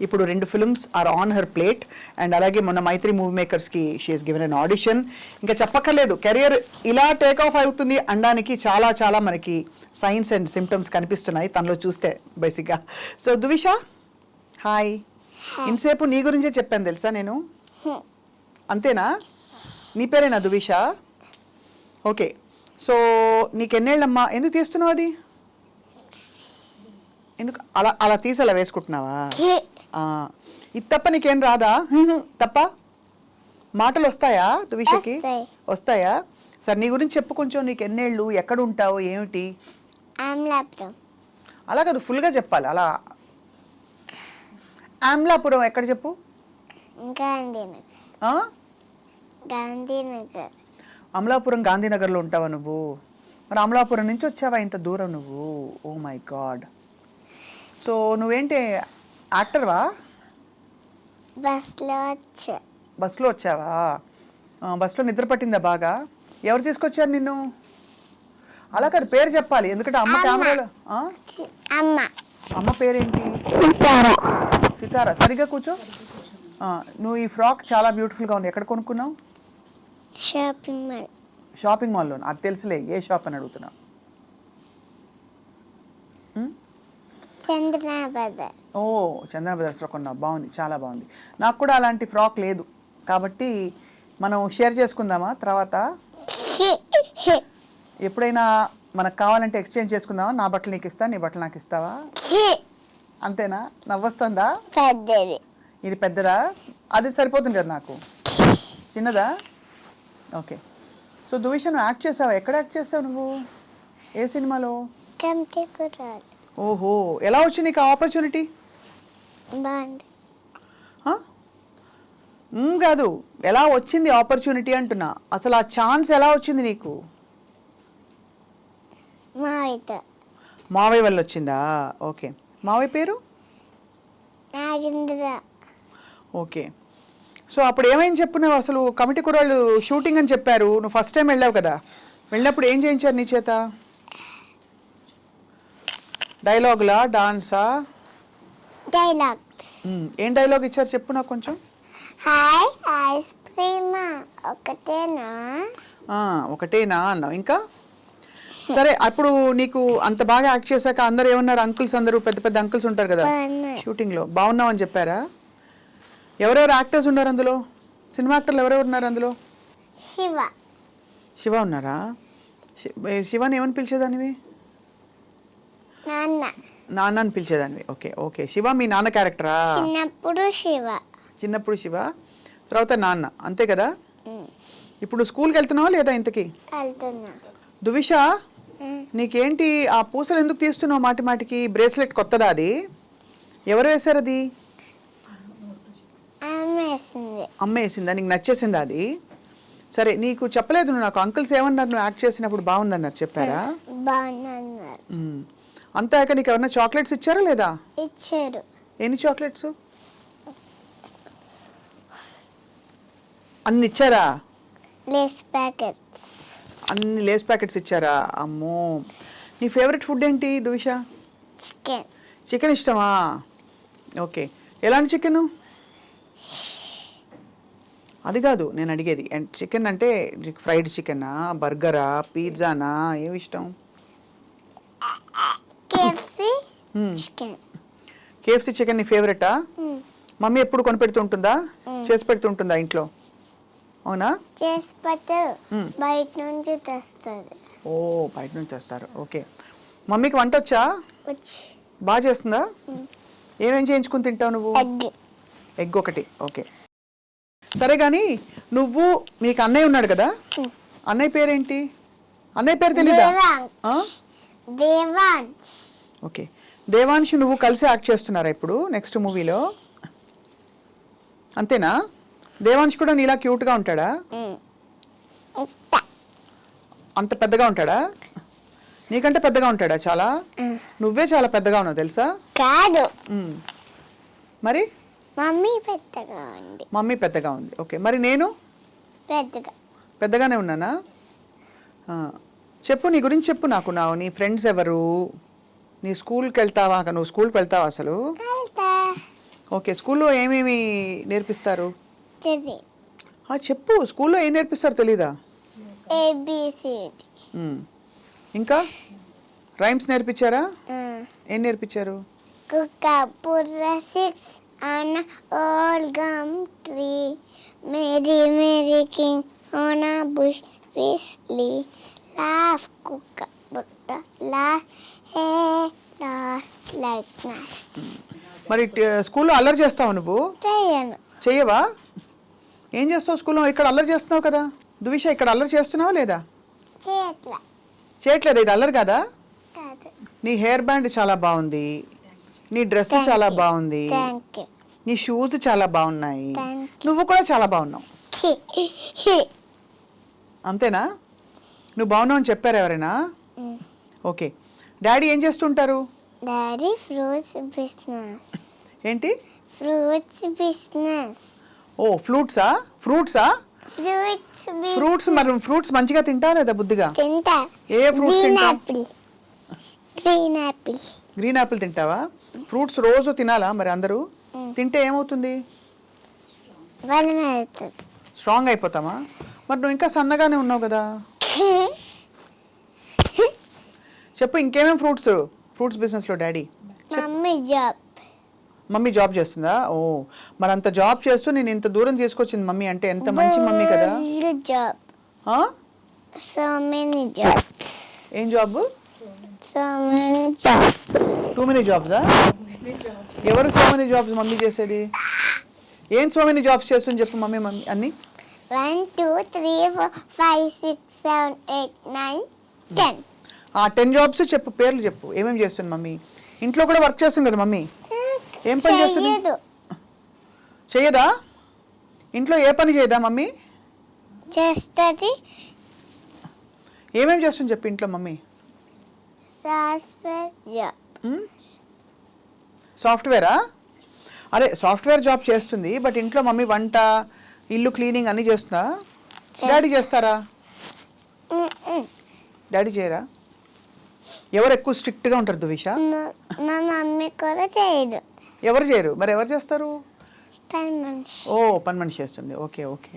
ఇప్పుడు 2 films are on her plate. And అలాగే మొన్న మైత్రి మూవీ మేకర్స్కి she has given an audition. ఇంకా చెప్పక్కర్లేదు, కెరియర్ ఇలా టేక్ ఆఫ్ అవుతుంది అనడానికి చాలా చాలా మనకి సైన్స్ అండ్ సిమ్టమ్స్ కనిపిస్తున్నాయి తనలో చూస్తే బేసిక్గా. So Dhuvisha, hi. ఇంతసేపు నీ గురించే చెప్పాను తెలుసా నేను, అంతేనా? నీ పేరేనా ధువిష? ఓకే. సో నీకు ఎన్నేళ్ళమ్మా? ఎందుకు తీస్తున్నావు అది? ఎందుకు అలా అలా తీసి అలా వేసుకుంటున్నావా? ఇది తప్ప నీకేం రాదా? తప్ప మాటలు వస్తాయా ధువిషకి? వస్తాయా? సరే నీ గురించి చెప్పు కొంచెం. నీకు ఎన్నేళ్ళు, ఎక్కడ ఉంటావు, ఏమిటి? అలా కాదు, ఫుల్గా చెప్పాలి. అలా ఆమ్లాపురం ఎక్కడ చెప్పు? గాంధీనగర్. అమలాపురం గాంధీనగర్లో ఉంటావా నువ్వు? మరి అమలాపురం నుంచి వచ్చావా ఇంత దూరం నువ్వు? Oh my God. సో నువ్వేంటి యాక్టర్వా? బస్లో వచ్చావా? బస్లో నిద్ర పట్టిందా బాగా? ఎవరు తీసుకొచ్చారు నిన్ను? అలా కాదు, పేరు చెప్పాలి, ఎందుకంటే అమ్మ కెమెరాలో. అమ్మ పేరేంటి? సితారా. సరిగ్గా కూర్చో. నువ్వు ఈ ఫ్రాక్ చాలా బ్యూటిఫుల్గా ఉంది. ఎక్కడ కొనుక్కున్నావు? షాపింగ్ మాల్లో. అది తెలుసులే, ఏ షాప్ అని అడుగుతున్నా. ఓ, చందన బ్రదర్స్లో కొన్నావు. బాగుంది, చాలా బాగుంది. నాకు కూడా అలాంటి ఫ్రాక్ లేదు కాబట్టి మనం షేర్ చేసుకుందామా తర్వాత? ఎప్పుడైనా మనకు కావాలంటే ఎక్స్చేంజ్ చేసుకుందామా? నా బట్టలు నీకు ఇస్తా, నీ బట్టలు నాకు ఇస్తావా? అంతేనా? నవ్వొస్తుందా? ఇది పెద్దదా? అది సరిపోతుంది కదా నాకు. చిన్నదా? ఓకే. సో ధువిష, నువ్వు యాక్ట్ చేసావా? ఎక్కడ యాక్ట్ చేసావు నువ్వు? ఏ సినిమాలో? ఓహో, ఎలా వచ్చింది నీకు ఆపర్చునిటీ? కాదు, ఎలా వచ్చింది ఆపర్చునిటీ అంటున్నా. అసలు ఆ ఛాన్స్ ఎలా వచ్చింది నీకు? మావయ్య వల్ల వచ్చిందా? ఓకే. మావయ్య పేరు? ఓకే. సో అప్పుడు ఏమైంది చెప్పు. నువ్వు అసలు కమిటీ కుర్రాళ్ళు షూటింగ్ అని చెప్పారు, నువ్వు ఫస్ట్ టైం వెళ్ళావు కదా, వెళ్ళినప్పుడు ఏం చేయించారు నీ చేత? డైలాగులా, డాన్సా? ఏం డైలాగ్ ఇచ్చారు చెప్పు నాకు కొంచెం. హాయ్ ఐస్ క్రీమ్ ఒకటేనా అన్నావు. ఇంకా సరే, అప్పుడు నీకు అంత బాగా యాక్ట్ చేశాక అందరు ఏమన్నారు? అంకుల్స్ అందరూ, పెద్ద పెద్ద అంకుల్స్ ఉంటారు కదా షూటింగ్లో, బాగున్నావు అని చెప్పారా? ఎవరెవరు యాక్టర్స్ ఉన్నారు అందులో? సినిమా యాక్టర్లు ఎవరెవరు ఉన్నారు అందులో? శివ ఉన్నారా? శివాని ఏమని పిలిచేదానివి? నాన్న అని పిలిచేదానివి. Okay okay. శివ మీ నాన్న క్యారెక్టరా? చిన్నప్పుడు శివ, తర్వాత నాన్న, అంతే కదా? ఇప్పుడు స్కూల్కి వెళ్తున్నావా లేదా ఇంతకి? ధువిష, నీకేంటి ఆ పూసలు ఎందుకు తీస్తున్నావు మాటి మాటికి? బ్రేస్లెట్ కొత్తదా అది? ఎవరు వేశారు అది? అమ్మ వేసిందా? నీకు నచ్చేసిందా అది? సరే, నీకు చెప్పలేదు నువ్వు నాకు, అంకుల్స్ ఏమన్నారు నువ్వు యాక్ట్ చేసినప్పుడు? బాగుందన్నారు, చెప్పారా? అంతాక నీకు ఎవరన్నా చాక్లెట్స్ ఇచ్చారా లేదా? ఇచ్చారు. ఎన్ని చాక్లెట్స్? అన్ని ఇచ్చారా? అన్ని లేస్ ప్యాకెట్స్ ఇచ్చారా? అమ్మో. నీ ఫేవరెట్ ఫుడ్ ఏంటి ధువిష? చికెన్ ఇష్టమా? ఓకే. ఎలాంటి చికెను? అది కాదు నేను అడిగేది. చికెన్ అంటే ఫ్రైడ్ చికెనా, బర్గరా, పిజ్జానా, ఏమి ఇష్టం? కేఎఫ్సి చికెన్ నీ ఫేవరెటా? మమ్మీ ఎప్పుడు కొనిపెడుతుంటుందా, చేసి పెడుతుంటుందా ఇంట్లో? అవునా? బయట నుంచి తెస్తారు. ఓ, బయట నుంచి తెస్తారు. ఓకే. మమ్మీకి వంట వచ్చా? బాగా చేస్తుందా? ఏమేం చేయించుకుని తింటావు నువ్వు? ఎగ్ ఒకటి. ఓకే సరే, కానీ నువ్వు, మీకు అన్నయ్య ఉన్నాడు కదా, అన్నయ్య పేరేంటి? అన్నయ్య పేరు తెలీదా? ఓకే. దేవాన్షి నువ్వు కలిసి యాక్ట్ చేస్తున్నారా ఇప్పుడు నెక్స్ట్ మూవీలో? అంతేనా? దేవాన్షి కూడా నీలా క్యూట్గా ఉంటాడా? అంత పెద్దగా ఉంటాడా? నీకంటే పెద్దగా ఉంటాడా చాలా? నువ్వే చాలా పెద్దగా ఉన్నావు తెలుసా? కాదు, మరి మమ్మీ పెద్దగా ఉంది. మమ్మీ పెద్దగా ఉంది. ఓకే, మరి నేను పెద్దగానే ఉన్నానా? చెప్పు, నీ గురించి చెప్పు నాకు. నీ ఫ్రెండ్స్ ఎవరు? నీ స్కూల్కి వెళ్తావా? నువ్వు స్కూల్కి వెళ్తావా అసలు? ఓకే, స్కూల్లో ఏమేమి నేర్పిస్తారు? చెప్పు, స్కూల్లో ఏం నేర్పిస్తారు తెలీదా? ABCD. ఇంకా రైమ్స్ నేర్పించారా? ఏం నేర్పించారు? కుక్క పుర్ర 6 on a old gum tree, Mary Mary King on a bush whistly, laugh కుక్క పుట్ట laugh hey laugh like that. మరి స్కూల్లో అల్లరి చేస్తావు నువ్వు? చెయ్యవా? ఏం చేస్తావు స్కూల్లో? ఇక్కడ అల్లరి చేస్తున్నావు కదా దువిష, ఇక్కడ అల్లరి చేస్తున్నావా లేదా? చేయట్లేదు. ఇది అల్లరి కదా? నీ హెయిర్ బ్యాండ్ చాలా బాగుంది, నీ డ్రెస్ చాలా బాగుంది, నీ షూస్ చాలా బాగున్నాయి, నువ్వు కూడా చాలా బాగున్నావు. అంతేనా? నువ్వు బాగున్నావు అని చెప్పారు ఎవరైనా? ఓకే. డాడీ ఏం చేస్తుంటారు? Daddy fruits business. ఏంటి? Fruits business. ఓ ఫ్రూట్సా? ఫ్రూట్స్ మరి ఫ్రూట్స్ మంచిగా తింటా లేదా బుద్ధిగా? తింటా. ఏ ఫ్రూట్స్ తింటావు? గ్రీన్ యాపిల్ తింటావా? ఫ్రూట్స్ రోజు తినాలా మరి అందరూ? తింటే ఏమవుతుంది? స్ట్రాంగ్ అయిపోతామా? మరి నువ్వు ఇంకా సన్నగానే ఉన్నావు కదా. చెప్పు, ఇంకేమేమి ఫ్రూట్స్ బిజినెస్లో డాడీ? మమ్మీ జాబ్ చేస్తుందా? ఓ, మరి అంత జాబ్ చేస్తూ నేను ఇంత దూరం తీసుకొచ్చింది మమ్మీ అంటే ఎంత మంచి మమ్మీ కదా. ఏం జాబ్? Too many జాబ్సా? ఎవరు సో మెనీ జాబ్స్ మమ్మీ చేసేది? ఏం సో మెనీ జాబ్స్ చేస్తుంది చెప్పు మమ్మీ అన్ని. 1 2 3 4 5 6 7 8 9 10. 10 జాబ్స్ చెప్పు, పేర్లు చెప్పు. ఏమేమి చేస్తుంది మమ్మీ? ఇంట్లో కూడా వర్క్ చేస్తుంది కదా మమ్మీ. ఏం పని చేస్తుంది? చెయ్యదా? ఇంట్లో ఏ పని చేయదా మమ్మీ? చేస్తుంది. ఏమేమి చేస్తుంది చెప్పు ఇంట్లో మమ్మీ? సాఫ్ట్వేరా? అదే సాఫ్ట్వేర్ జాబ్ చేస్తుంది, బట్ ఇంట్లో మమ్మీ వంట, ఇల్లు క్లీనింగ్ అన్నీ చేస్తుందా? డాడీ చేస్తారా? డాడీ చేయరా? ఎవరు ఎక్కువ స్ట్రిక్ట్గా ఉంటారు దువిష? మా మమ్మీ కూడా చేయదు. ఎవరు చేయరు? మరి ఎవరు చేస్తారు? పని మనిషి. ఓ, పని మనిషి చేస్తుంది. Okay okay.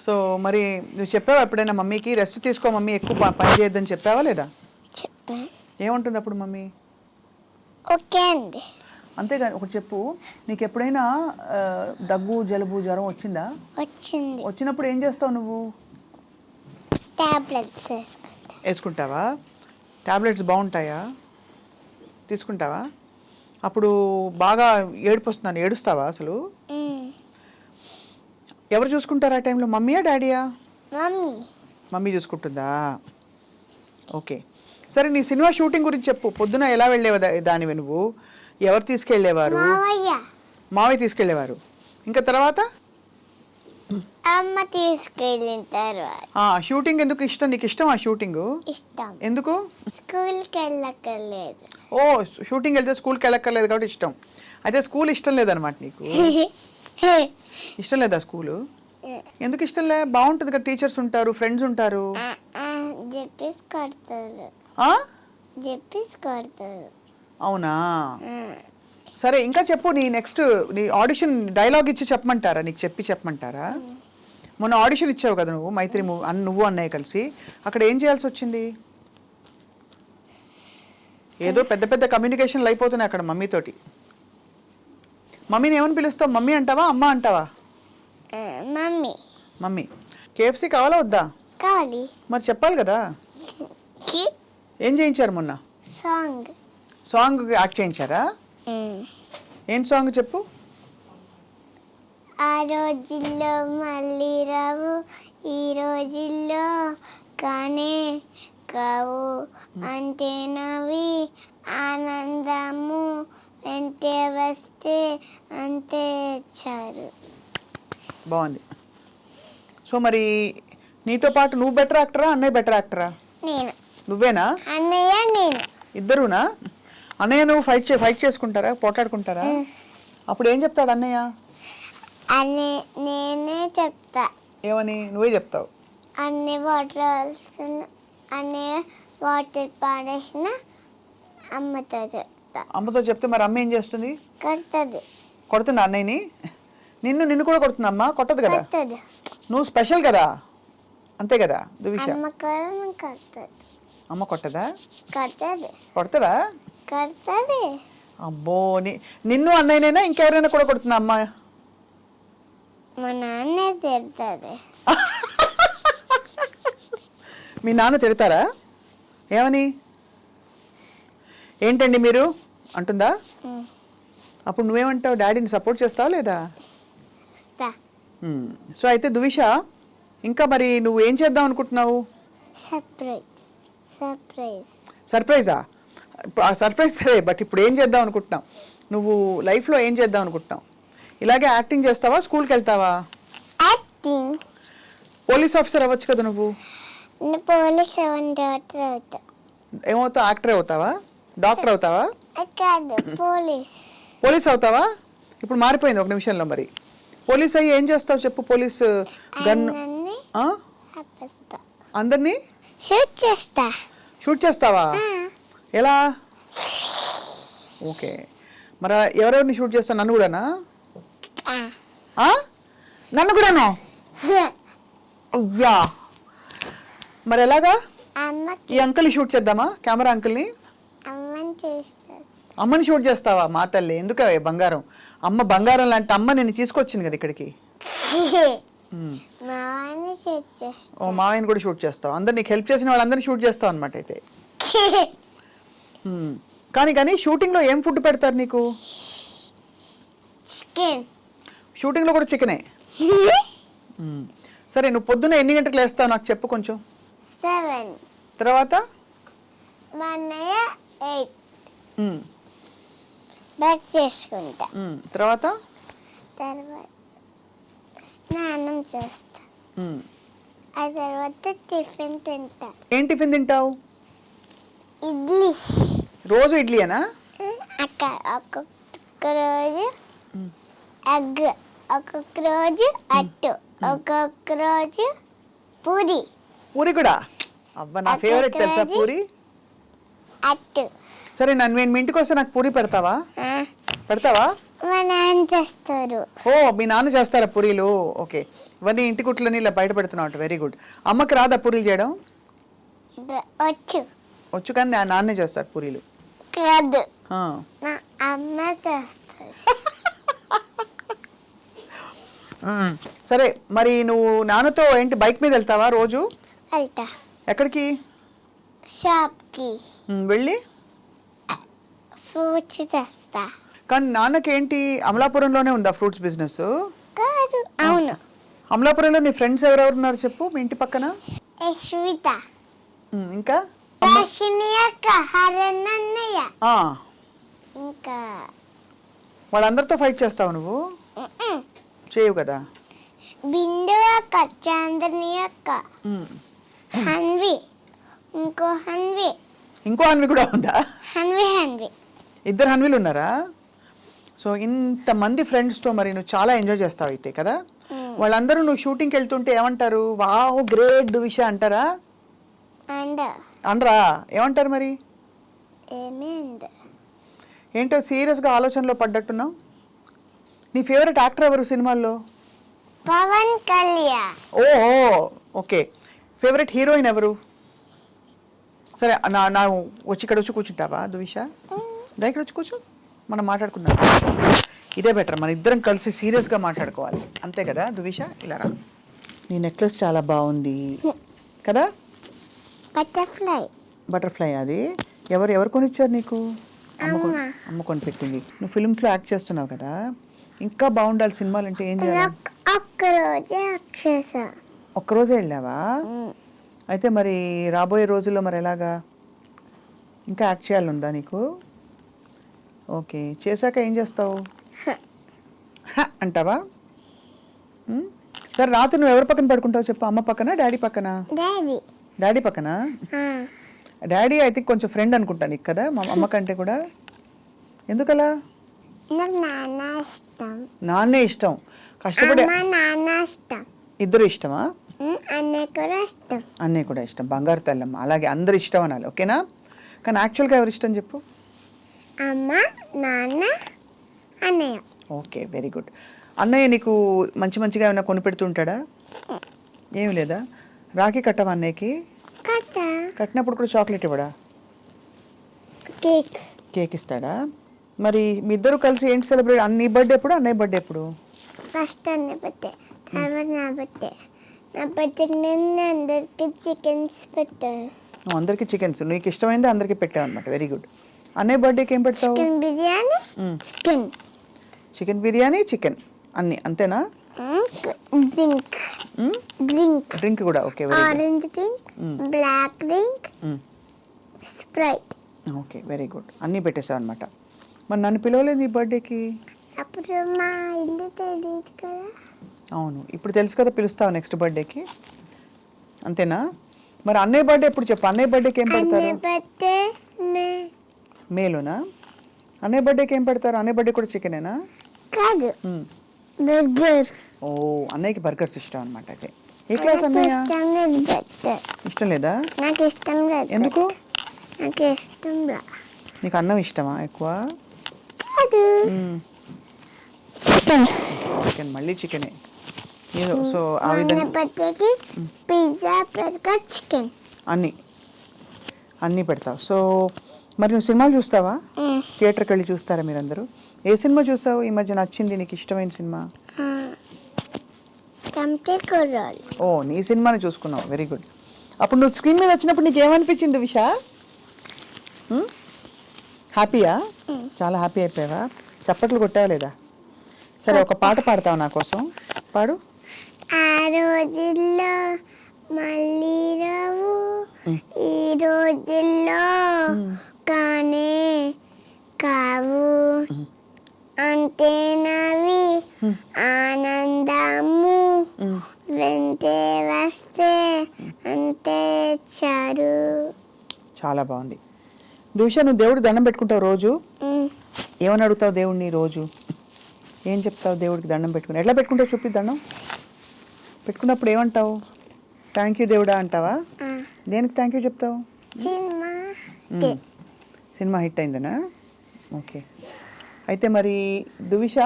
సో మరి నువ్వు చెప్పావా ఎప్పుడైనా మమ్మీకి రెస్ట్ తీసుకో మమ్మీ, ఎక్కువ పని చేయొద్దని చెప్పావా లేదా? చెప్పాను. ఏముంటుంది అప్పుడు మమ్మీ? ఓకే అండి. అంతేగాని ఒకటి చెప్పు, నీకు ఎప్పుడైనా దగ్గు జలుబు జ్వరం వచ్చిందా? వచ్చింది. వచ్చినప్పుడు ఏం చేస్తావు నువ్వు? టాబ్లెట్స్ వేసుకుంటావా? టాబ్లెట్స్ బాగుంటాయా? తీసుకుంటావా? అప్పుడు బాగా ఏడుపు వస్తుందని ఏడుస్తావా అసలు? ఎవరు చూసుకుంటారు ఆ టైంలో, మమ్మీయా డాడీయా? మమ్మీ చూసుకుంటుందా? ఓకే. సరే, నీ సినిమా షూటింగ్ గురించి చెప్పు. పొద్దున ఎలా వెళ్ళేవా దానివి నువ్వు? ఎవరు తీసుకెళ్ళేవారు? మావయ్య తీసుకెళ్ళేవారు. ఇంకా తర్వాత అమ్మ తీసుకెళ్ళిన తర్వాత. షూటింగ్ ఎందుకు ఇష్టం నీకు? ఇష్టం ఆ షూటింగ్? ఇష్టం. ఎందుకు? స్కూల్కి వెళ్ళక్కర్లేదు. ఓ, షూటింగ్ వెళ్తే స్కూల్కి వెళ్ళక్కర్లేదు కాబట్టి ఇష్టం. అయితే స్కూల్ ఇష్టం లేదనమాట నీకు? ఇష్టం లేదా స్కూలు? ఎందుకు ఇష్టం లే? బాగుంటుంది కదా, టీచర్స్ ఉంటారు, ఫ్రెండ్స్ ఉంటారు. అవునా? సరే, ఇంకా చెప్పు. నీ నెక్స్ట్ నీ ఆడిషన్ డైలాగ్ ఇచ్చి చెప్పమంటారా? నీకు చెప్పమంటారా? మొన్న ఆడిషన్ ఇచ్చావు కదా నువ్వు, మైత్రి నువ్వు అన్నయ్య కలిసి. అక్కడ ఏం చేయాల్సి వచ్చింది? ఏదో పెద్ద పెద్ద కమ్యూనికేషన్లు అయిపోతున్నాయి అక్కడ మమ్మీతోటి. మమ్మీని ఏమని పిలుస్తావు? మమ్మీ అంటావా, అమ్మ అంటావా? మమ్మీ. KFC కావాలా వద్దా? కావాలి. మరి చెప్పాలి కదా. ఏం చేయించారు మొన్న? సాంగ్ యాక్ట్ చేయించారా? ఏం సాంగ్ చెప్పు. ఆ రోజుల్లో మళ్ళీ రావు, ఈ రోజుల్లో కానే దొరకవు అంటే నవి ఆనందము వెంటే వస్తే అంతే చారు. బాగుంది. సో మరి నీతో పాటు నువ్వు బెటర్ యాక్టరా, అన్నయ్య బెటర్ యాక్టరా? నేను. నువ్వేనా? అన్నయ్య నేను. ఇద్దరునా? అన్నయ్య నువ్వు ఫైట్ చేసుకుంటారా, పోట్లాడుకుంటారా? అప్పుడు ఏం చెప్తాడు అన్నయ్య? నేనే చెప్తా. ఏమని? నువ్వే చెప్తావు. అన్ని వాటర్ పాడేసిన అమ్మతో చెప్తా. అమ్మతో చెప్తే మరి అమ్మ ఏం చేస్తుంది? కొడుతుంది. కొడుతుందా అన్నయ్యని? నిన్ను కూడా కొడుతుంది అమ్మ? కొట్టదు కదా, కొడుతుంది. నువ్వు స్పెషల్ కదా, అంతే కదా దువిష? అమ్మ కూడా కొడుతుంది. అమ్మ కొట్టదా? కొడుతుంది. కొడతదా? కొడుతుంది. అబ్బో, నిన్ను అన్నయ్యనైనా ఇంకెవరైనా కూడా కొడుతుందా అమ్మ? మా నాన్నే తిడుతుంది. మీ నాన్న తిడతారా? ఏమని? ఏంటండి మీరు అంటుందా? అప్పుడు నువ్వేమంటావు? డాడీని సపోర్ట్ చేస్తావా లేదా? సో అయితే దువిష, ఇంకా మరి నువ్వు ఏం చేద్దాం అనుకుంటున్నావు? సర్ప్రైజా? సర్ప్రైజ్ సరే, బట్ ఇప్పుడు ఏం చేద్దాం అనుకుంటున్నావు? నువ్వు లైఫ్లో ఏం చేద్దాం అనుకుంటున్నావు? ఇలాగే యాక్టింగ్ చేస్తావా, స్కూల్కి వెళ్తావా? యాక్టింగ్. పోలీస్ ఆఫీసర్ అవ్వచ్చు కదా నువ్వు. పోలీస్ ఏమవుతావు? యాక్టర్ అవుతావా, డాక్టర్ అవుతావా? కాదు, పోలీస్ అవుతావా? ఇప్పుడు మారిపోయింది ఒక నిమిషంలో. మరి పోలీస్ అయ్యి ఏం చేస్తావు చెప్పు? పోలీస్ గన్ అందరినీ షూట్ చేస్తావా? ఎలా? ఓకే, మరి ఎవరెవరిని షూట్ చేస్తావు? నన్ను కూడానా? నన్ను కూడానా? అయ్యా, మరి ఎలాగా? ఈ అంకుల్ని షూట్ చేద్దామా? కెమెరా అంకుల్ని? అమ్మని షూట్ చేస్తావా? మా తల్లి, ఎందుకు బంగారం? అమ్మ బంగారం లాంటి అమ్మ నేను తీసుకొచ్చింది కదా ఇక్కడికి. ఓ, మావయ్యని కూడా షూట్ చేస్తావు. అందరు నీకు హెల్ప్ చేసిన వాళ్ళందరినీ షూట్ చేస్తావు అనమాట అయితే. కానీ షూటింగ్లో ఏం ఫుడ్ పెడతారు నీకు? షూటింగ్లో కూడా చికెనే? సరే, నువ్వు పొద్దున్న ఎన్ని గంటలకు లేస్తావు నాకు చెప్పు కొంచెం. 7. తర్వాత? బ్రష్ చేసుకుంటా. తర్వాత స్నానం చేస్తా. ఆ తర్వాత టిఫిన్ తింటా. ఏం టిఫిన్ తింటావు? ఇడ్లీ. రోజు ఇడ్లీయేనా? ఒక్కొక్క రోజు ఎగ్, ఒక్కొక్క రోజు అట్టు, ఒక్కొక్క రోజు పూరి. పూరి కూడా? అబ్బా, నా ఫేవరెట్ తెలుసా పూరి. అట్టు. సరే, నన్ను మీ ఇంటికి వస్తే నాకు పూరి పెడతావా? పెడతావా? మా నాన్న చేస్తారు. ఓ, మీ నాన్న చేస్తారా పూరీలు? ఓకే, ఇవన్నీ ఇంటి కుట్లని ఇలా బయట పెడుతున్నావు. Very good. అమ్మకి రాదా పూరీలు చేయడం? వచ్చు కానీ నాన్నే చేస్తాడు పూరీలు. కాదు, అమ్మ చేస్తారు. సరే, మరి నువ్వు నాన్నతో ఏంటి బైక్ మీద వెళ్తావా రోజు? వెళ్తా. ఎక్కడికి? షాప్కి వెళ్ళి ఫ్రూట్స్ తెస్తా. కానీ నాన్నకి ఏంటి అమలాపురంలోనే ఉందా ఫ్రూట్స్ బిజినెస్? కాదు. అవును. అమలాపురంలో నీ ఫ్రెండ్స్ ఎవరెవరు ఉన్నారు చెప్పు మీ ఇంటి పక్కన? యశ్విత, ఇంకా హరన్నయ్య, ఇంకా వాళ్ళందరితో ఫైట్ చేస్తావు నువ్వు? చేయవు కదా. బిందు అక్క, చాంద్రని అక్క, హన్వి, ఇంకో హన్వి కూడా ఉందా? హన్వి. ఇద్దరు హన్వీలు ఉన్నారా? సో ఇంతమంది ఫ్రెండ్స్తో మరి నువ్వు చాలా ఎంజాయ్ చేస్తావు అయితే కదా. వాళ్ళందరూ నువ్వు షూటింగ్కి వెళ్తుంటే ఏమంటారు? వావ్, గ్రేట్ దువిష అంటారా? అనరా? ఏమంటారు మరి? ఏంటో సీరియస్గా ఆలోచనలో పడ్డట్టున్నావు. నీ ఫేవరెట్ యాక్టర్ ఎవరు సినిమాల్లో? పవన్ కళ్యాణ్. ఓహో, ఓకే. ఫేవరెట్ హీరోయిన్ ఎవరు? సరే, నా ఇక్కడ వచ్చి కూర్చుంటావా దువిష? ఇక్కడ వచ్చి కూర్చో, మనం మాట్లాడుకుందాం. ఇదే బెటర్, మన ఇద్దరం కలిసి సీరియస్గా మాట్లాడుకోవాలి, అంతే కదా దువిష? ఇలా రా. నీ నెక్లెస్ చాలా బాగుంది కదా. బటర్ఫ్లై అది ఎవరు కొనిచ్చారు నీకు? అమ్మ కొని పెట్టింది. నువ్వు ఫిల్మ్స్లో యాక్ట్ చేస్తున్నావు కదా, ఇంకా బాగుండాలి సినిమాలు అంటే ఏం చేయాలి? ఒక్కరోజే ఒక్కరోజే వెళ్ళావా? అయితే మరి రాబోయే రోజుల్లో మరి ఎలాగా ఇంకా యాక్ట్ చేయాలనుందా నీకు? ఓకే, చేశాక ఏం చేస్తావు? అంటావా? సరే, రాత్రి నువ్వు ఎవరి పక్కన పడుకుంటావు చెప్పు? అమ్మ పక్కన, డాడీ పక్కన? డాడీ పక్కన. డాడీ అయితే కొంచెం ఫ్రెండ్ అనుకుంటా నీకు కదా, మా అమ్మ కంటే కూడా. ఎందుకలా? నాన్నే ఇష్టం. కష్టపడి ఇద్దరు ఇష్టమా? అన్నయ్య కూడా ఇష్టం. బంగారు తల్లమ్మ. అలాగే అందరు ఇష్టం అనాలి, ఓకేనా? కానీ యాక్చువల్గా ఎవరు ఇష్టం చెప్పు? అమ్మ, నాన్న, అన్నయ్య. Okay, very good. అన్నయ్య నీకు మంచి మంచిగా ఏమైనా కొనిపెడుతుంటాడా? ఏమి లేదా? రాఖీ కట్టవా అన్నయ్యకి? కట్టినప్పుడు కూడా చాక్లెట్ ఇవ్వడా? కేక్ ఇస్తాడా? మరి మీ ఇద్దరు కలిసి ఏంటి సెలబ్రేట్? నీ బర్త్డే ఎప్పుడు, అన్నయ్య బర్త్డే ఎప్పుడు? ఫస్ట్ అన్నయ్య బర్త్డే, తర్వాత నా బర్త్డే. నా బర్త్డేకి నేను అందరికి చికెన్స్ పెట్టాను. నువ్వు అందరికి చికెన్స్, నీకు ఇష్టమైంది అందరికి పెట్టావు అనమాట. Very good. అన్నయ్య బర్త్డేకి ఏం పెడతావు? Chicken biryani, chicken biryani, chicken అన్ని అంతేనా? డ్రింక్ కూడా. Okay, orange drink, black drink, Sprite. Okay, very good. అన్నీ పెట్టేసావు అనమాట. మరి నన్ను పిలవలేదు నీ బర్త్డేకి? అప్పుడు మా ఇల్లు తెలియదు కదా. అవును, ఇప్పుడు తెలుసు కదా, పిలుస్తావు నెక్స్ట్ బర్త్డేకి, అంతేనా? మరి అన్నయ్య బర్త్డే ఎప్పుడు చెప్పు? అన్నయ్య బర్త్డేకి ఏం పెడతారు? మేలోనా? అన్నయ్య బర్త్డేకి ఏం పెడతారు? అన్నయ్య బర్త్డే కూడా చికెనేనా? కాదు, బర్గర్. ఓ, అన్నయ్యకి బర్గర్స్ ఇష్టం అనమాట. అయితే ఏ క్లాస్ అన్నయ్య? ఇష్టం లేదా? నాకు ఇష్టం లేదు. ఎందుకు? నాకు ఇష్టం లేదు. నీకు అన్నం ఇష్టమా ఎక్కువ? చికెన్, మళ్ళీ చికెనే. సో ఆ విధంగా పిజ్జా, బర్గర్, చికెన్ అన్నీ పెడతావు. సో మరి నువ్వు సినిమాలు చూస్తావా? థియేటర్కి వెళ్ళి చూస్తారా మీరందరూ? ఏ సినిమా చూసావు ఈ మధ్య నచ్చింది నీకు ఇష్టమైన సినిమా? ఓ, నీ సినిమాని చూసుకున్నావు. Very good. అప్పుడు నువ్వు స్క్రీన్ మీద వచ్చినప్పుడు నీకు ఏమనిపించింది విషా? హ్యాపీయా? చాలా హ్యాపీ అయిపోయావా? చప్పట్లు కొట్టావా లేదా? సరే, ఒక పాట పాడతావు నా కోసం? పాడు. ఆ రోజుల్లో మళ్ళీ రావు, ఈ రోజుల్లో కానే కావు, అంతే నవి ఆనందము, వెంటే వస్తే అంతే చారు. చాలా బాగుంది. దూష, నువ్వు దేవుడు దండం పెట్టుకుంటావు రోజు? ఏమని అడుగుతావు దేవుడిని రోజు? ఏం చెప్తావు దేవుడికి దండం పెట్టుకుని? ఎట్లా పెట్టుకుంటావు చూపి దండం. పెట్టుకున్నప్పుడు ఏమంటావు? థ్యాంక్ యూ దేవుడా అంటావా? దేనికి థ్యాంక్ యూ చెప్తావు? సినిమా హిట్ అయిందనా? ఓకే. అయితే మరి దువిష,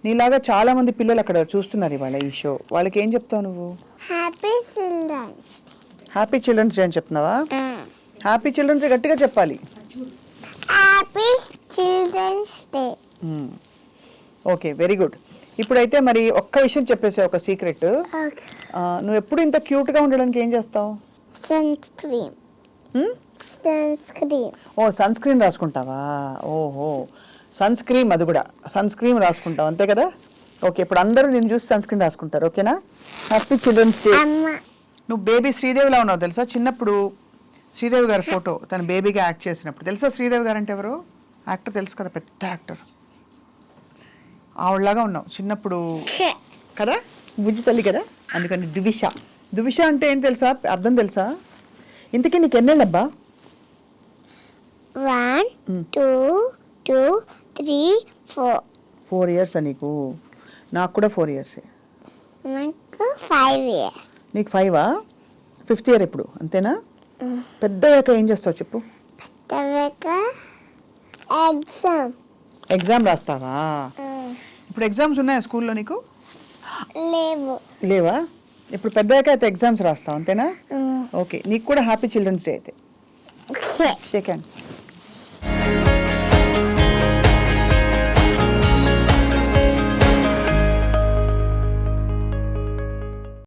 నీలాగా చాలా మంది పిల్లలు అక్కడ చూస్తున్నారు ఇవాళ ఈ షో. వాళ్ళకి ఏం చెప్తావు నువ్వు? హ్యాపీ చిల్డ్రన్స్ డే అని చెప్తున్నావా? హ్యాపీ చిల్డ్రన్స్ డే గట్టిగా చెప్పాలి. Happy children's day. Okay, very good. ఇప్పుడైతే మరి ఒక్క విషయం చెప్పేసా, ఒక సీక్రెట్. నువ్వు ఎప్పుడు ఇంత క్యూట్గా ఉండడానికి ఏం చేస్తావు? ఓ, సన్ స్క్రీన్ రాసుకుంటావా? ఓహో, సన్ స్క్రీన్, అది కూడా సన్ స్క్రీన్ రాసుకుంటావు అంతే కదా? ఓకే, ఇప్పుడు అందరూ నేను చూసి సన్ స్క్రీన్ రాసుకుంటారు, ఓకేనా? Happy children's day. నువ్వు బేబీ శ్రీదేవిలా ఉన్నావు తెలుసా? చిన్నప్పుడు శ్రీదేవి గారి ఫోటో తన బేబీగా యాక్ట్ చేసినప్పుడు. తెలుసా శ్రీదేవి గారు అంటే ఎవరు? యాక్టర్ తెలుసు కదా, పెద్ద యాక్టర్. ఆవిడలాగా ఉన్నావు చిన్నప్పుడు కదా, బుజ్జి తల్లి కదా. అందుకని దువిష. దువిష అంటే ఏంటి తెలుసా? అర్థం తెలుసా? ఇంతకీ నీకు ఎన్నేళ్ళబ్బా? 1 2 2 3 4. 4 years నీకు? నాకు కూడా 4 years. నాకు 5 years. నీకు 5ఆ? 5th year ఇప్పుడు, అంతేనా? పెద్దయ్యాక ఏం చేస్తావు చెప్పు? పెద్దయ్యాక ఎగ్జామ్ రాస్తావా? ఇప్పుడు ఎగ్జామ్స్ ఉన్నాయా స్కూల్లో నీకు? లేవా? ఇప్పుడు పెద్దయ్యాక అయితే ఎగ్జామ్స్ రాస్తావు, అంతేనా? ఓకే, నీకు కూడా హ్యాపీ చిల్డ్రన్స్ డే అయితే. Shake hand.